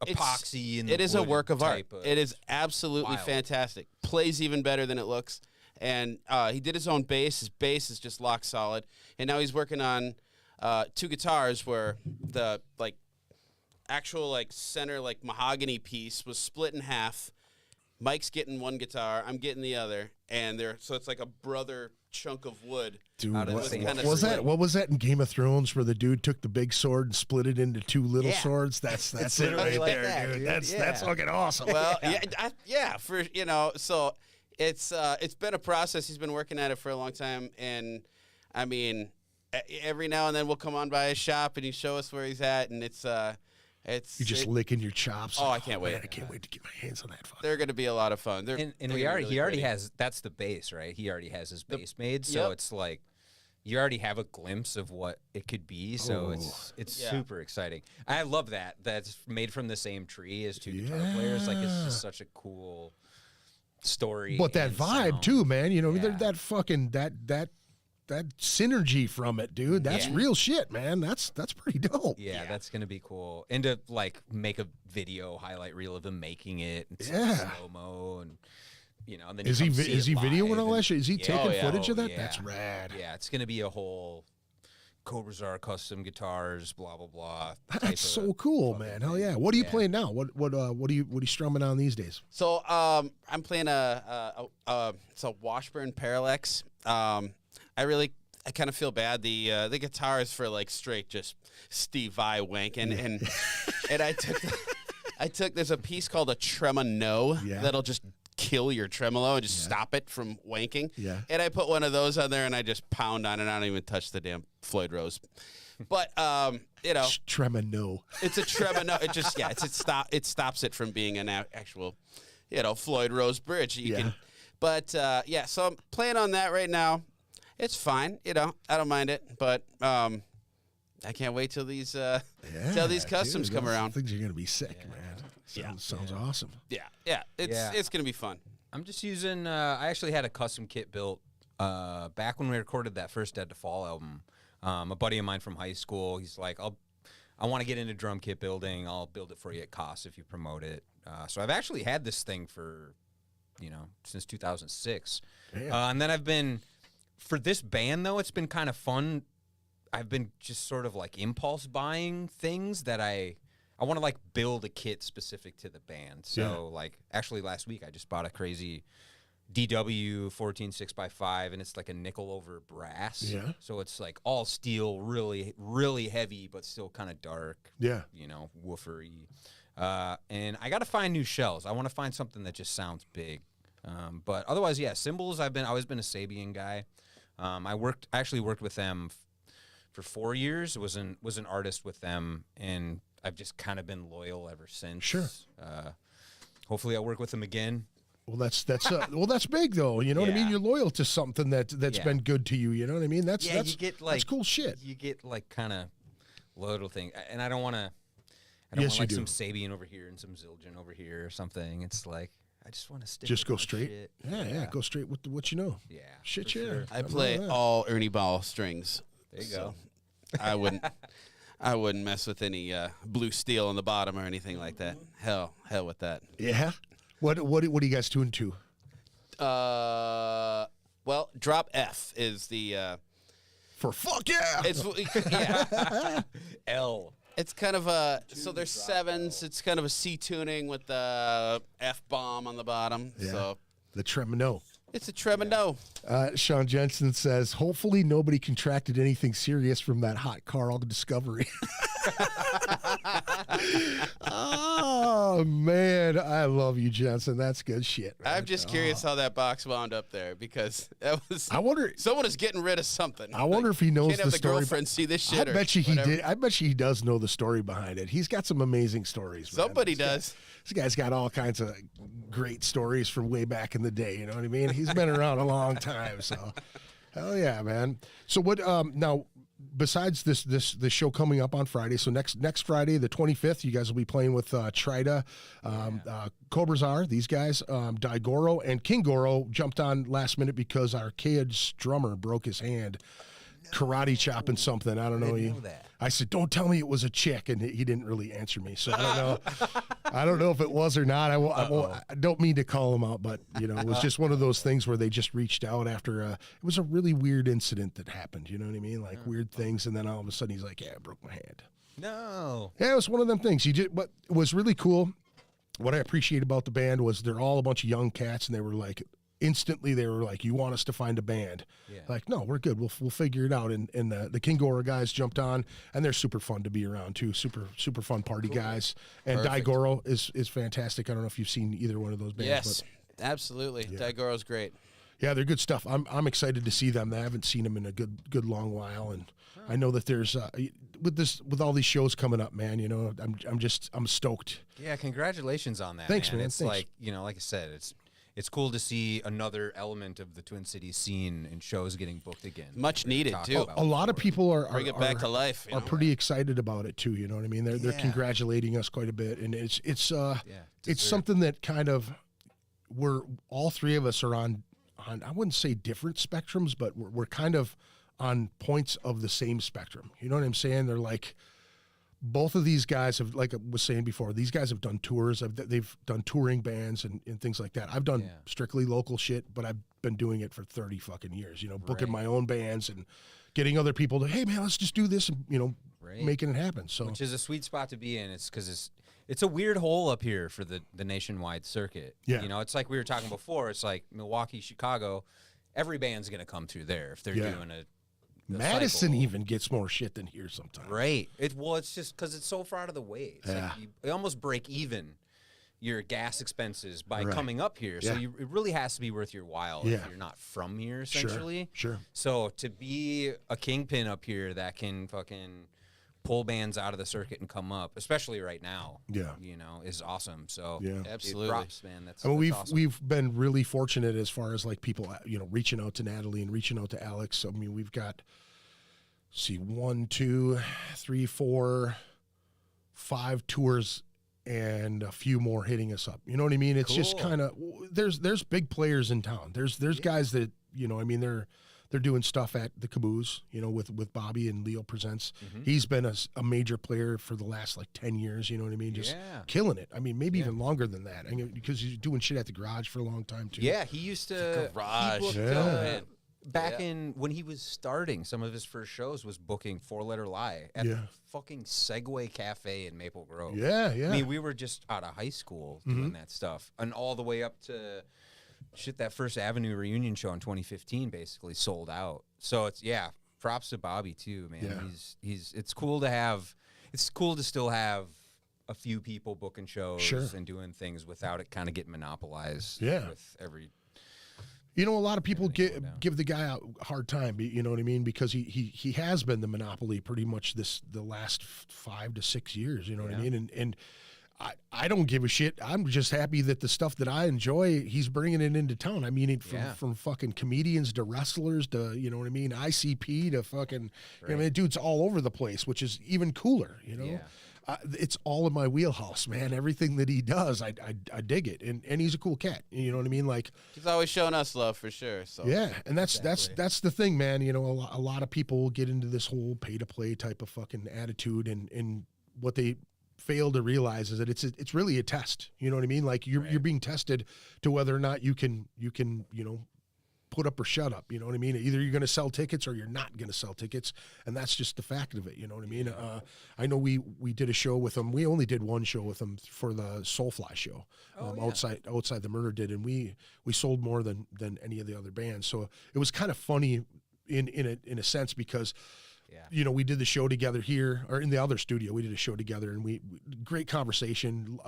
epoxy and it is a work of art. It is absolutely fantastic. Plays even better than it looks. And he did his own bass. His bass is just lock solid. And now he's working on 2 guitars where the actual center mahogany piece was split in half. Mike's getting one guitar, I'm getting the other, and so it's like a brother chunk of wood. Dude, what was that in Game of Thrones where the dude took the big sword and split it into 2 little swords? That's it right there, dude. That's fucking awesome. Well, so it's been a process. He's been working at it for a long time, and I mean, every now and then we'll come on by his shop and he show us where he's at, and you're just licking your chops. Oh, I can't wait. Man, I can't wait to get my hands on that. They're going to be a lot of fun. He already has, that's the base, right? He already has his base made, so it's you already have a glimpse of what it could be, so it's super exciting. I love that. That's made from the same tree as 2 guitar players. It's just such a cool story. But that vibe sound. Too, man. That fucking that synergy from it, dude. That's real shit, man. That's pretty dope. Yeah, that's gonna be cool. And to make a video highlight reel of him making it, and slow mo, and and then is he videoing all that shit? Is he taking footage of that? Yeah. That's rad. Yeah, it's gonna be a whole Cobra Czar custom guitars, blah blah blah. That's so cool, man. Hell yeah. What are you playing now? What are you strumming on these days? So I'm playing it's a Washburn Parallax. I kind of feel bad. The guitar is for straight just Steve Vai wanking, and I took there's a piece called a tremolo that'll just kill your tremolo and just stop it from wanking. Yeah. And I put one of those on there and I just pound on it. I don't even touch the damn Floyd Rose. But tremolo. It's a tremolo. It just it stops it from being an actual Floyd Rose bridge. So I'm playing on that right now. It's fine, I don't mind it, but I can't wait till these customs come around. Things are gonna be sick, man. Sounds awesome. Yeah, it's gonna be fun. I'm just using. I actually had a custom kit built back when we recorded that first Dead to Fall album. A buddy of mine from high school, he's like, I want to get into drum kit building. I'll build it for you at cost if you promote it. So I've actually had this thing for, since 2006, and then I've been. For this band, though, it's been kind of fun. I've been just sort of impulse buying things that I want to build a kit specific to the band. So actually last week I just bought a crazy DW 14 6x5, and it's a nickel over brass. Yeah. So it's all steel, really, really heavy, but still kind of dark. Yeah. Woofery. And I got to find new shells. I want to find something that just sounds big. But otherwise, cymbals. I've always been a Sabian guy. I actually worked with them for 4 years. Was an artist with them, and I've just kind of been loyal ever since. Sure. Hopefully, I'll work with them again. Well, that's big though. You know what I mean? You're loyal to something that's been good to you. You know what I mean? That's you get like that's cool shit. You get like kind of loyal thing, and I don't want to. I don't want like some Sabian over here and some Zildjian over here or something. It's like I just want to stick. Just with go straight. Shit. Yeah, go straight with what you know. Yeah, shit. Sure. I play all Ernie Ball strings. There you go. I wouldn't mess with any blue steel on the bottom or anything like that. Hell with that. Yeah. What are you guys tuned to? Well, drop F is the for fuck yeah. It's L. It's kind of so there's sevens. It's kind of a C tuning with the F bomb on the bottom. Yeah. So the tremolo. It's a tremolo. Sean Jensen says, hopefully nobody contracted anything serious from that hot Carl discovery. Oh, man. I love you, Jensen. That's good shit, man. I'm just curious how that box wound up there because that was. I wonder. Someone is getting rid of something. I wonder if he knows can't have the the story. Girlfriend see this shit. I bet you he did. I bet you he does know the story behind it. He's got some amazing stories. Man. Somebody does. This guy's got all kinds of great stories from way back in the day. You know what I mean? He's been around a long time. So, hell yeah, man. So what? Now, besides this show coming up on Friday, so next Friday, the 25th, you guys will be playing with Trita, Cobra Czar, these guys, Diagoro and King Goro jumped on last minute because our kid's drummer broke his hand. Karate chopping something. I don't know. I said, don't tell me it was a chick, and he didn't really answer me. So I don't know. I don't know if it was or not. I don't mean to call him out, but it was just one of those things where they just reached out after it was a really weird incident that happened. You know what I mean? Like weird things, and then all of a sudden he's like, "Yeah, I broke my hand." No. Yeah, it was one of them things. But it was really cool. What I appreciate about the band was they're all a bunch of young cats, and they were like. Instantly, they were like, "You want us to find a band?" Yeah. Like, no, we're good. We'll figure it out. And the King Goro guys jumped on, and they're super fun to be around too. Super fun party guys. And Diagoro is fantastic. I don't know if you've seen either one of those bands. Yes, absolutely. Yeah. Diagoro's great. Yeah, they're good stuff. I'm excited to see them. I haven't seen them in a good long while, and I know that there's with all these shows coming up, man. I'm stoked. Yeah, congratulations on that. Thanks, man. It's Thanks. like like I said, it's cool to see another element of the Twin Cities scene and shows getting booked again. Much needed too. A lot of people are bring it back to life. Are pretty excited about it too. You know what I mean? They're congratulating us quite a bit, and it's something that kind of we're all three of us are on I wouldn't say different spectrums, but we're kind of on points of the same spectrum. You know what I'm saying? They're like. Both of these guys have, like I was saying before, these guys have done tours. They've done touring bands and things like that. I've done strictly local shit, but I've been doing it for 30 fucking years, booking my own bands and getting other people to, hey, man, let's just do this and, making it happen. So, which is a sweet spot to be in. It's because it's a weird hole up here for the nationwide circuit. Yeah. It's like we were talking before. It's like Milwaukee, Chicago. Every band's going to come through there if they're doing a Madison cycle. Even gets more shit than here sometimes. Right. It's just because it's so far out of the way. It's like you almost break even your gas expenses by coming up here. So it really has to be worth your while if you're not from here, essentially. Sure. So to be a kingpin up here that can fucking pull bands out of the circuit and come up, especially right now, is awesome. So absolutely. Props, man. That's awesome. We've been really fortunate as far as like people, reaching out to Natalie and reaching out to Alex. I mean, we've got, 1, 2, 3, 4, 5 tours and a few more hitting us up. You know what I mean? It's just kind of, there's big players in town. There's guys that, they're doing stuff at the Caboose, with Bobby and Leo Presents. Mm-hmm. He's been a major player for the last 10 years, you know what I mean? Just killing it. I mean, maybe even longer than that. Because he's doing shit at the Garage for a long time too. Yeah, he used to Garage. Back in when he was starting, some of his first shows was booking Four Letter Lie at the fucking Segway Cafe in Maple Grove. Yeah. I mean, we were just out of high school doing that stuff, and all the way up to that First Avenue reunion show in 2015 basically sold out. So it's props to Bobby too, man. Yeah. It's cool to still have a few people booking shows and doing things without it kind of getting monopolized with every You know, a lot of people give the guy a hard time, you know what I mean? Because he has been the monopoly pretty much the last 5 to 6 years, you know what I mean? And I don't give a shit. I'm just happy that the stuff that I enjoy, he's bringing it into town. I mean, from fucking comedians to wrestlers to, you know what I mean, ICP to fucking, I mean, dude's all over the place, which is even cooler, you know? It's all in my wheelhouse, man. Everything that he does, I dig it, and he's a cool cat. You know what I mean? Like he's always showing us love for sure. So yeah, and that's the thing, man. You know, a lot of people get into this whole pay to play type of fucking attitude, and what they fail to realize is that it's really a test. You know what I mean? Like you're being tested to whether or not you can put up or shut up. You know what I mean? Either you're going to sell tickets or you're not going to sell tickets, and that's just the fact of it. You know what I mean? I know we did a show with them. We only did one show with them for the Soulfly show outside the Murder did, and we sold more than any of the other bands. So it was kind of funny in a sense because. You know, we did the show together here, or in the other studio. We did a show together, and we great conversation.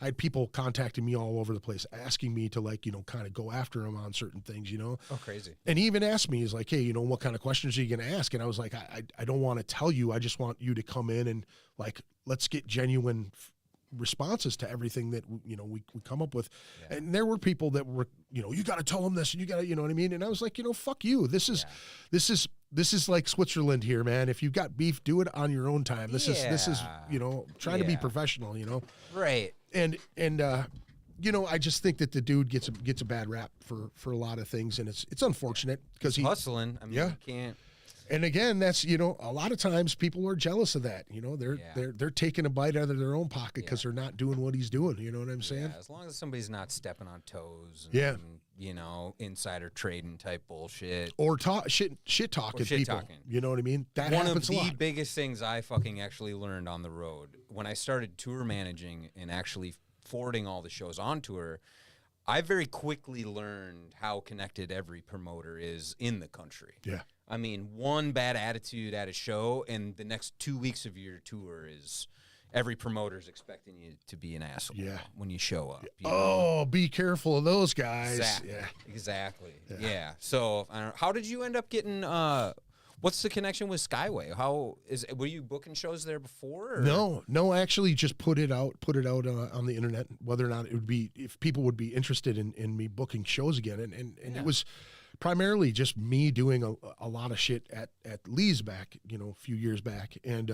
I had people contacting me all over the place, asking me to kind of go after them on certain things. You know, oh crazy. And he even asked me, he's like, "Hey, what kind of questions are you going to ask?" And I was like, "I don't want to tell you. I just want you to come in and let's get genuine." Responses to everything that we come up with. And there were people that were you got to tell them this, and you got to, you know what I mean? And I was like, fuck you. This is like Switzerland here, man. If you've got beef, do it on your own time. This is trying to be professional, right. And I just think that the dude gets a bad rap for a lot of things, and it's unfortunate because he's hustling. I mean, you can't. And again, that's a lot of times people are jealous of that. They're taking a bite out of their own pocket because they're not doing what he's doing. You know what I'm saying? Yeah, as long as somebody's not stepping on toes. And, insider trading type bullshit or shit talking people. You know what I mean? That happens a lot. One of the biggest things I fucking actually learned on the road when I started tour managing and actually forwarding all the shows on tour. I very quickly learned how connected every promoter is in the country. Yeah. I mean, one bad attitude at a show, and the next 2 weeks of your tour is every promoter's expecting you to be an asshole when you show up. Be careful of those guys. Exactly. Yeah. So, how did you end up getting? What's the connection with Skyway? Were you booking shows there before? Or? No. I actually just put it out on the internet. Whether or not it would be, if people would be interested in me booking shows again, and it was. Primarily just me doing a lot of shit at Lee's back, a few years back. And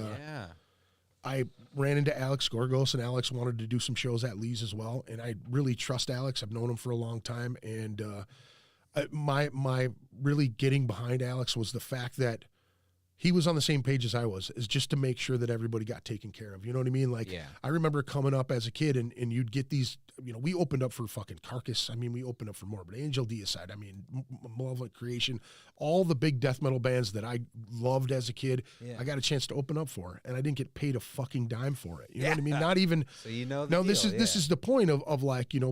I ran into Alex Gorgos, and Alex wanted to do some shows at Lee's as well. And I really trust Alex. I've known him for a long time. And my really getting behind Alex was the fact that he was on the same page as I was, is just to make sure that everybody got taken care of. You know what I mean? I remember coming up as a kid and you'd get these, we opened up for fucking Carcass. I mean, we opened up for Morbid Angel, Deicide. I mean, Malevolent Creation, all the big death metal bands that I loved as a kid, I got a chance to open up for, and I didn't get paid a fucking dime for it. You know what I mean? Not even. So the deal, this is the point of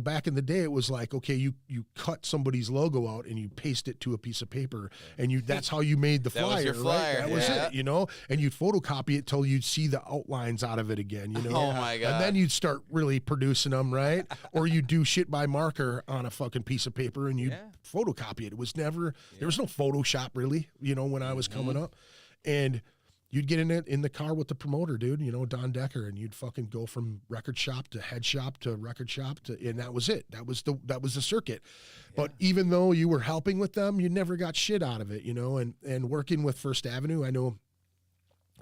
back in the day, it was like, okay, you cut somebody's logo out and you paste it to a piece of paper, and that's how you made the flyer. That was your flyer. Right? That was it, and you'd photocopy it till you'd see the outlines out of it again, Oh my God. And then you'd start really producing them, right? Or you do shit by marker on a fucking piece of paper and you photocopy it. It was never, there was no Photoshop really, when I was coming up. And you'd get in the car with the promoter, dude, Don Decker, and you'd fucking go from record shop to head shop to record shop and that was it. That was the circuit. But even though you were helping with them, you never got shit out of it, and working with First Avenue, I know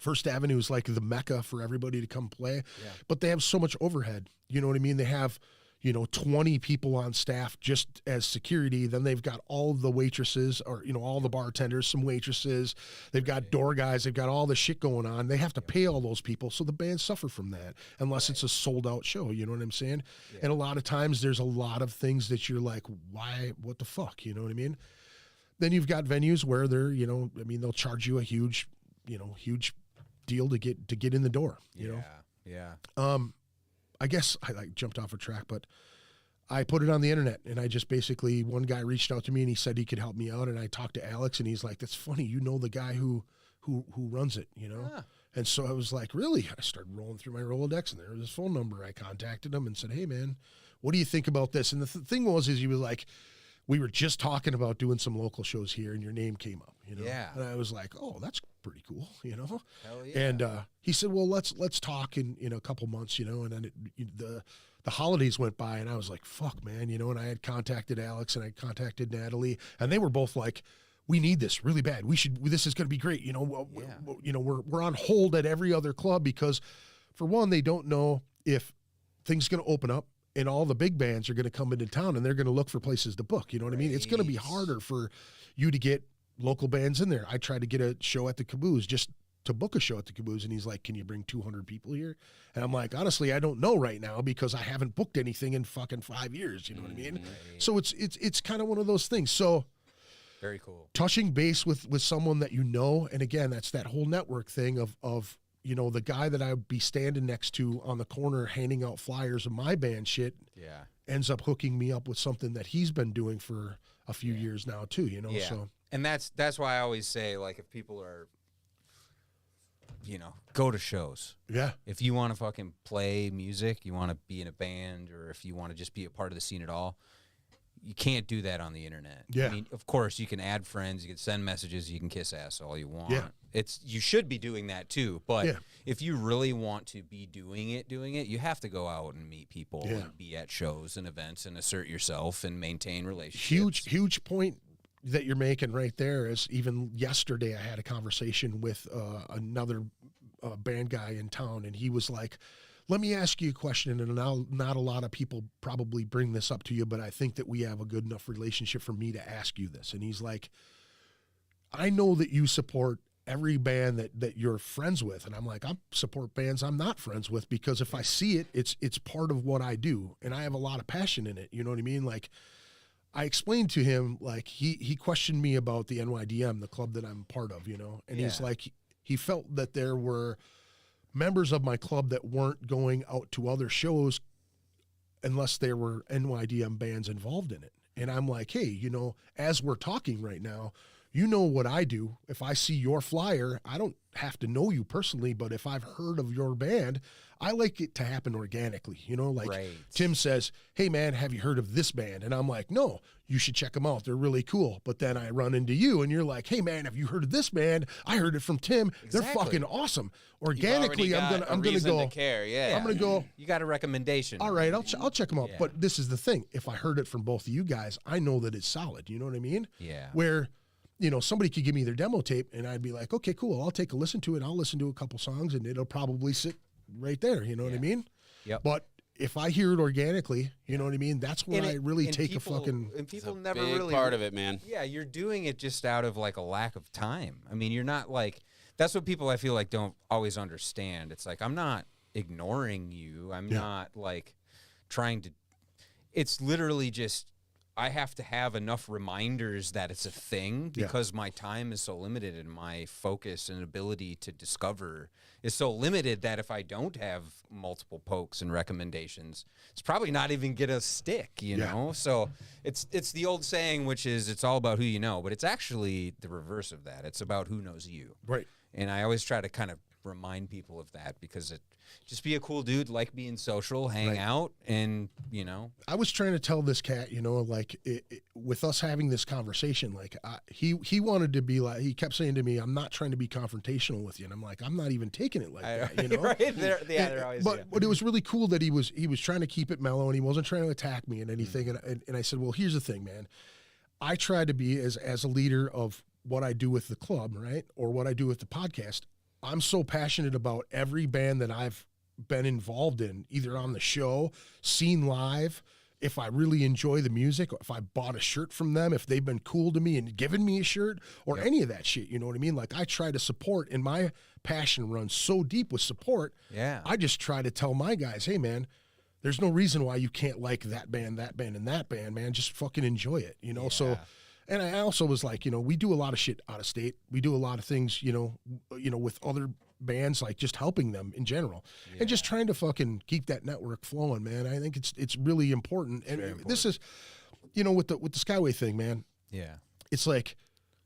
First Avenue is like the mecca for everybody to come play, but they have so much overhead. You know what I mean? They have, 20 people on staff just as security. Then they've got all the waitresses or, all the bartenders, some waitresses. They've got door guys. They've got all the shit going on. They have to pay all those people. So the bands suffer from that unless it's a sold out show. You know what I'm saying? Yeah. And a lot of times there's a lot of things that you're like, why, what the fuck? You know what I mean? Then you've got venues where they're, they'll charge you a huge deal to get in the door, you know? Yeah. I guess I jumped off a track, but I put it on the internet, and I just basically, one guy reached out to me and he said he could help me out. And I talked to Alex, and he's like, that's funny. The guy who runs it, And so I was like, really? I started rolling through my Rolodex, and there was his phone number. I contacted him and said, hey man, what do you think about this? And the thing was, he was like, we were just talking about doing some local shows here, and your name came up, you know? Yeah. And I was like, oh, that's pretty cool, you know? Hell yeah. And he said, well, let's talk in a couple months, you know? And then the holidays went by, and I was like, fuck, man, you know? And I had contacted Alex, and I contacted Natalie, and they were both like, we need this really bad. This is going to be great. You know, you know, we're on hold at every other club because, for one, they don't know if things are going to open up. And all the big bands are going to come into town, and they're going to look for places to book. You know what I mean? It's going to be harder for you to get local bands in there. I tried to get a show at the Caboose, just to book a show at the Caboose, and he's like, can you bring 200 people here? And I'm like, honestly, I don't know right now because I haven't booked anything in fucking 5 years. You know what I mean? So it's kind of one of those things. So very cool. Touching base with someone that you know, and again, that's that whole network thing of you know, the guy that I would be standing next to on the corner handing out flyers of my band shit ends up hooking me up with something that he's been doing for a few years now too, you know? Yeah. So, and that's why I always say, like, if people are, you know, go to shows. Yeah. If you want to fucking play music, you want to be in a band, or if you want to just be a part of the scene at all, you can't do that on the internet. Yeah. I mean, of course, you can add friends, you can send messages, you can kiss ass all you want. Yeah. You should be doing that too. But if you really want to be doing it, you have to go out and meet people and be at shows and events and assert yourself and maintain relationships. Huge point that you're making right there is, even yesterday I had a conversation with another band guy in town, and he was like, let me ask you a question, and not a lot of people probably bring this up to you, but I think that we have a good enough relationship for me to ask you this. And he's like, I know that you support every band that you're friends with. And I'm like, I support bands I'm not friends with, because if I see it, it's part of what I do, and I have a lot of passion in it. You know what I mean? Like, I explained to him, like, he questioned me about the NYDM, the club that I'm part of, you know? And he's like, he felt that there were members of my club that weren't going out to other shows unless there were NYDM bands involved in it. And I'm like, hey, you know, as we're talking right now, you know what I do. If I see your flyer, I don't have to know you personally, but if I've heard of your band, I like it to happen organically. You know, like Tim says, hey man, have you heard of this band? And I'm like, no, you should check them out. They're really cool. But then I run into you and you're like, hey man, have you heard of this band? I heard it from Tim. They're fucking awesome. Organically, I'm gonna go. I'm gonna go. You got a recommendation. All right, I'll check them out. But this is the thing. If I heard it from both of you guys, I know that it's solid. You know what I mean? Yeah. Where, you know, somebody could give me their demo tape and I'd be like, okay, cool. I'll take a listen to it. I'll listen to a couple songs and it'll probably sit right there. You know what I mean? Yep. But if I hear it organically, you know what I mean? That's where I really take people, a fucking... And people it's a never big really... part of it, man. Yeah, you're doing it just out of, like, a lack of time. I mean, you're not, like... That's what people, I feel like, don't always understand. It's like, I'm not ignoring you. I'm not, like, trying to... It's literally just... I have to have enough reminders that it's a thing because my time is so limited and my focus and ability to discover is so limited that if I don't have multiple pokes and recommendations, it's probably not even gonna stick, you know? So it's the old saying, which is it's all about who you know, but it's actually the reverse of that. It's about who knows you. Right. And I always try to kind of remind people of that because it just be a cool dude, like being social, hang out, and, you know. I was trying to tell this cat, you know, like, with us having this conversation, like, he wanted to be like, he kept saying to me, I'm not trying to be confrontational with you. And I'm like, I'm not even taking it like that, you know? Right? They're always, but it was really cool that he was trying to keep it mellow and he wasn't trying to attack me and anything. And I said, well, here's the thing, man. I try to be as a leader of what I do with the club, right? Or what I do with the podcast. I'm so passionate about every band that I've been involved in, either on the show, seen live, if I really enjoy the music, or if I bought a shirt from them, if they've been cool to me and given me a shirt or any of that shit, you know what I mean? Like, I try to support, and my passion runs so deep with support. Yeah. I just try to tell my guys, hey man, there's no reason why you can't like that band, and that band, man. Just fucking enjoy it, you know? So, and I also was like, you know, we do a lot of shit out of state. We do a lot of things, you know, with other bands, like just helping them in general and just trying to fucking keep that network flowing, man. I think it's really important. And this is, you know, with the Skyway thing, man. Yeah. It's like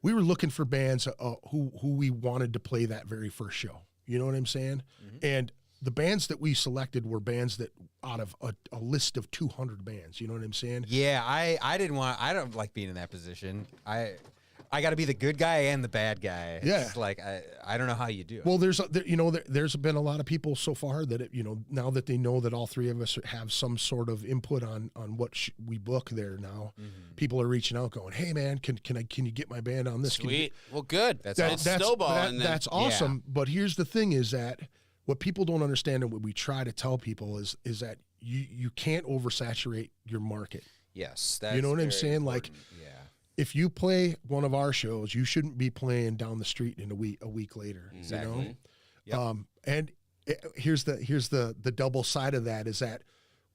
we were looking for bands who we wanted to play that very first show. You know what I'm saying? Mm-hmm. And the bands that we selected were bands that out of a list of 200 bands. You know what I'm saying? Yeah, I don't like being in that position. I got to be the good guy and the bad guy. Yeah. It's like, I don't know how you do it. Well, there's been a lot of people so far that, now that they know that all three of us have some sort of input on what we book there now, people are reaching out going, hey man, can you get my band on this? Sweet. Well, good. That's It's snowballing. That's awesome. Yeah. But here's the thing is that what people don't understand and what we try to tell people is that you can't oversaturate your market. Yes. That's you know what I'm saying? Important. Like, if you play one of our shows, you shouldn't be playing down the street in a week later. Exactly. And here's the double side of that is that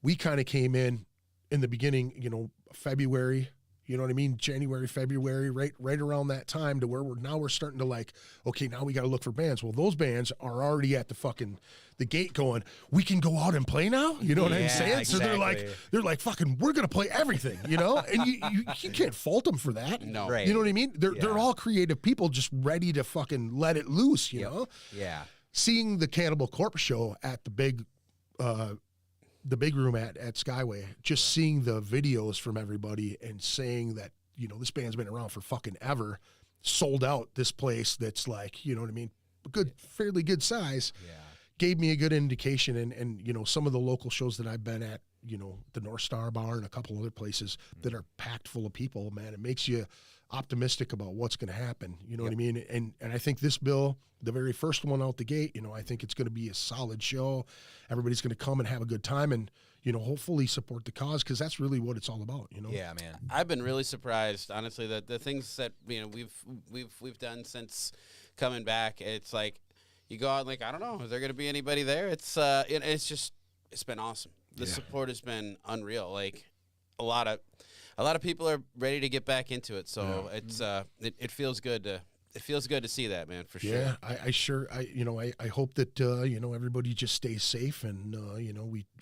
we kind of came in the beginning, February, you know what I mean? January, February, right around that time to where we're starting to like, okay, now we got to look for bands. Well, those bands are already at the gate going, we can go out and play now. You know what I'm saying? Exactly. So they're like, fucking, we're going to play everything, and you can't fault them for that. No. Right. You know what I mean? They're all creative people just ready to fucking let it loose, you know? Yeah. Seeing the Cannibal Corpse show at the big room at Skyway, just seeing the videos from everybody and saying that, this band's been around for fucking ever, sold out this place that's like, you know what I mean? Fairly good size. Yeah. Gave me a good indication. And some of the local shows that I've been at, the North Star Bar and a couple other places that are packed full of people, man, it makes you optimistic about what's going to happen. You know what I mean? And I think this bill, the very first one out the gate, I think it's going to be a solid show. Everybody's going to come and have a good time and, hopefully support the cause, because that's really what it's all about, Yeah, man. I've been really surprised, honestly, that the things that we've done since coming back. It's like you go out and like, I don't know, is there going to be anybody there? It's been awesome. The support has been unreal. Like a lot of people are ready to get back into it. So it feels good to. It feels good to see that, man, for sure. Yeah, I hope that everybody just stays safe and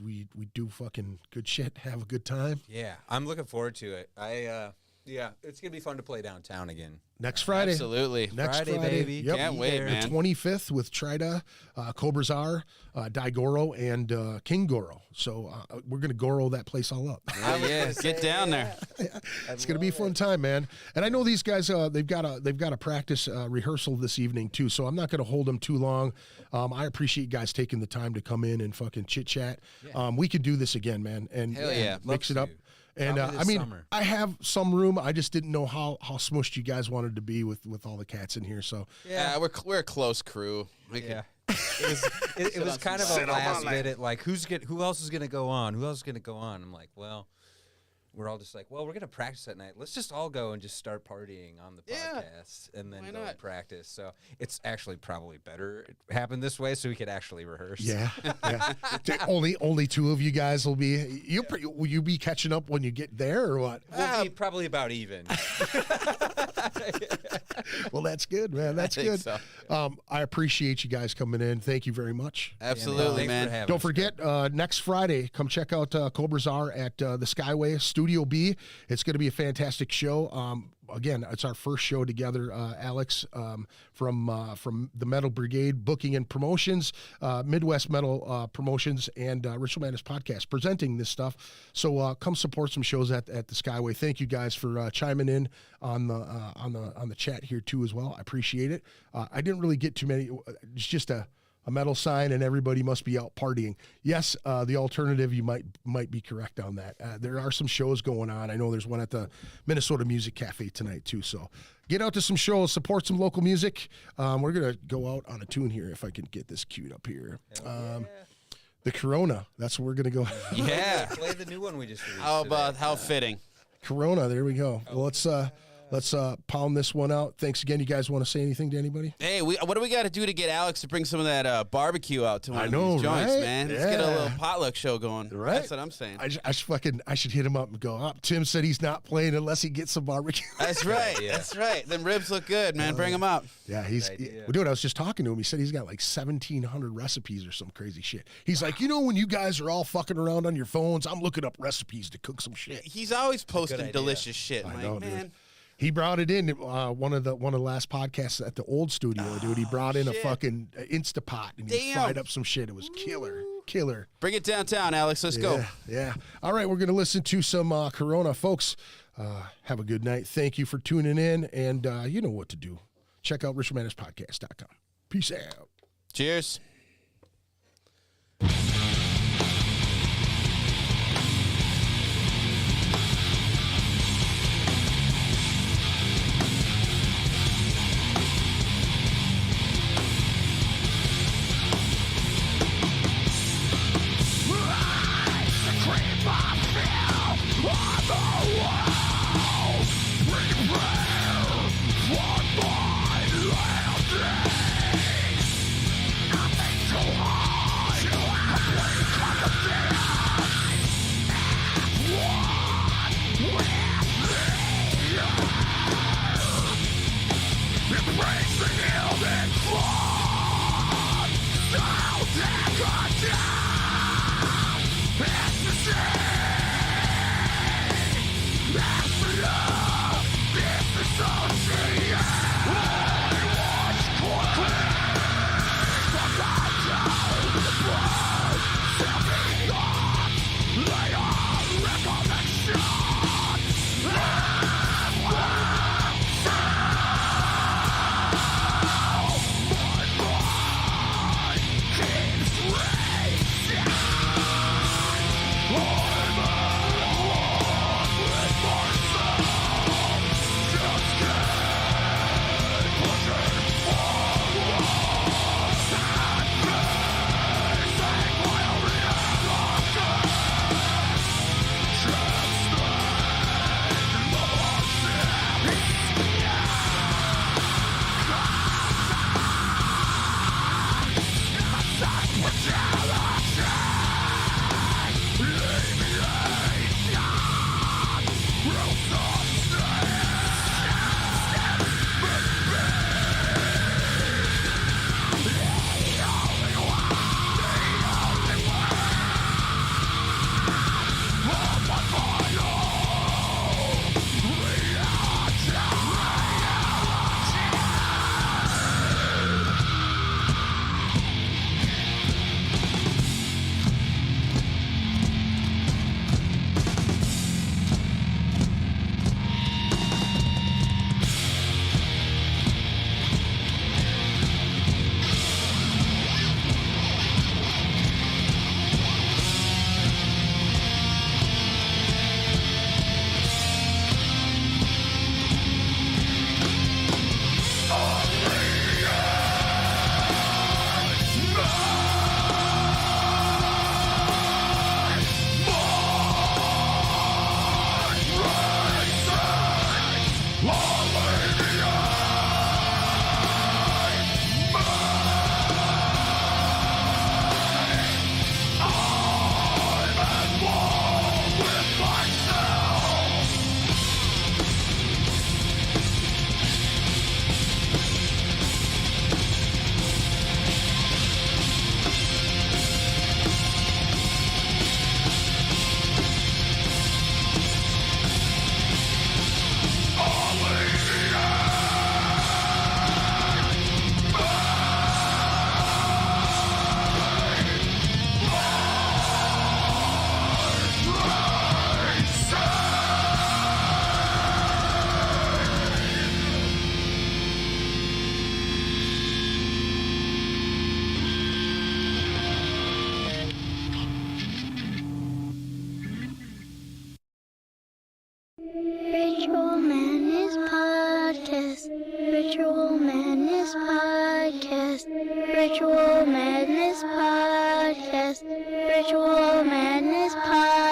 we do fucking good shit, have a good time. Yeah, I'm looking forward to it. It's gonna be fun to play downtown again. Next Friday. Absolutely. Next Friday, baby. Yep. Can't wait, man. The 25th with Trita, Cobra Czar, Diagoro, and King Goro. So we're going to Goro that place all up. Yeah, get down there. It's going to be a fun time, man. And I know these guys, they've got a practice rehearsal this evening too, so I'm not going to hold them too long. I appreciate you guys taking the time to come in and fucking chit-chat. Yeah. We could do this again, man, and Hell yeah. mix it up. And summer. I have some room. I just didn't know how smushed you guys wanted to be with all the cats in here. So yeah, we're a close crew. It was kind of a last minute, like who else is gonna go on? Who else is gonna go on? I'm like, well, we're all just like, well, we're gonna practice that night. Let's just all go and just start partying on the podcast and then go and practice. So it's actually probably better it happened this way, so we could actually rehearse. Yeah. only two of you guys will be. Will you be catching up when you get there or what? We'll be probably about even. Well, that's good, man. That's good. So. I appreciate you guys coming in. Thank you very much. Absolutely, man. Don't forget, next Friday, come check out Cobra Czar at the Skyway Studio B. It's going to be a fantastic show. Again, it's our first show together, Alex, from the Metal Brigade Booking and Promotions, Midwest Metal Promotions, and Ritual Madness Podcast presenting this stuff. So come support some shows at the Skyway. Thank you guys for chiming in on the chat here too as well. I appreciate it. I didn't really get too many. It's just a metal sign and everybody must be out partying. Yes, the alternative, you might be correct on that. There are some shows going on. I know there's one at the Minnesota Music Cafe tonight too. So get out to some shows, support some local music. We're going to go out on a tune here if I can get this queued up here. The Corona, that's where we're going to go. Yeah. Play the new one we just released. How fitting. Corona, there we go. Well, let's pound this one out. Thanks again. You guys want to say anything to anybody? Hey, what do we got to do to get Alex to bring some of that barbecue out to one of these joints, right? man? Let's get a little potluck show going. Right. That's what I'm saying. I should hit him up and go, Tim said he's not playing unless he gets some barbecue. That's right. Yeah. That's right. Them ribs look good, man. Bring them up. Yeah, dude, I was just talking to him. He said he's got like 1,700 recipes or some crazy shit. He's like, when you guys are all fucking around on your phones, I'm looking up recipes to cook some shit. He's always posting delicious shit. I I'm know, like, dude. man. He brought it in one of the last podcasts at the old studio, dude. He brought in a fucking Instapot and he fried up some shit. It was killer. Bring it downtown, Alex. Let's go. Yeah. All right, we're gonna listen to some Corona, folks. Have a good night. Thank you for tuning in, and you know what to do. Check out richardmanorspodcast.com. Peace out. Cheers.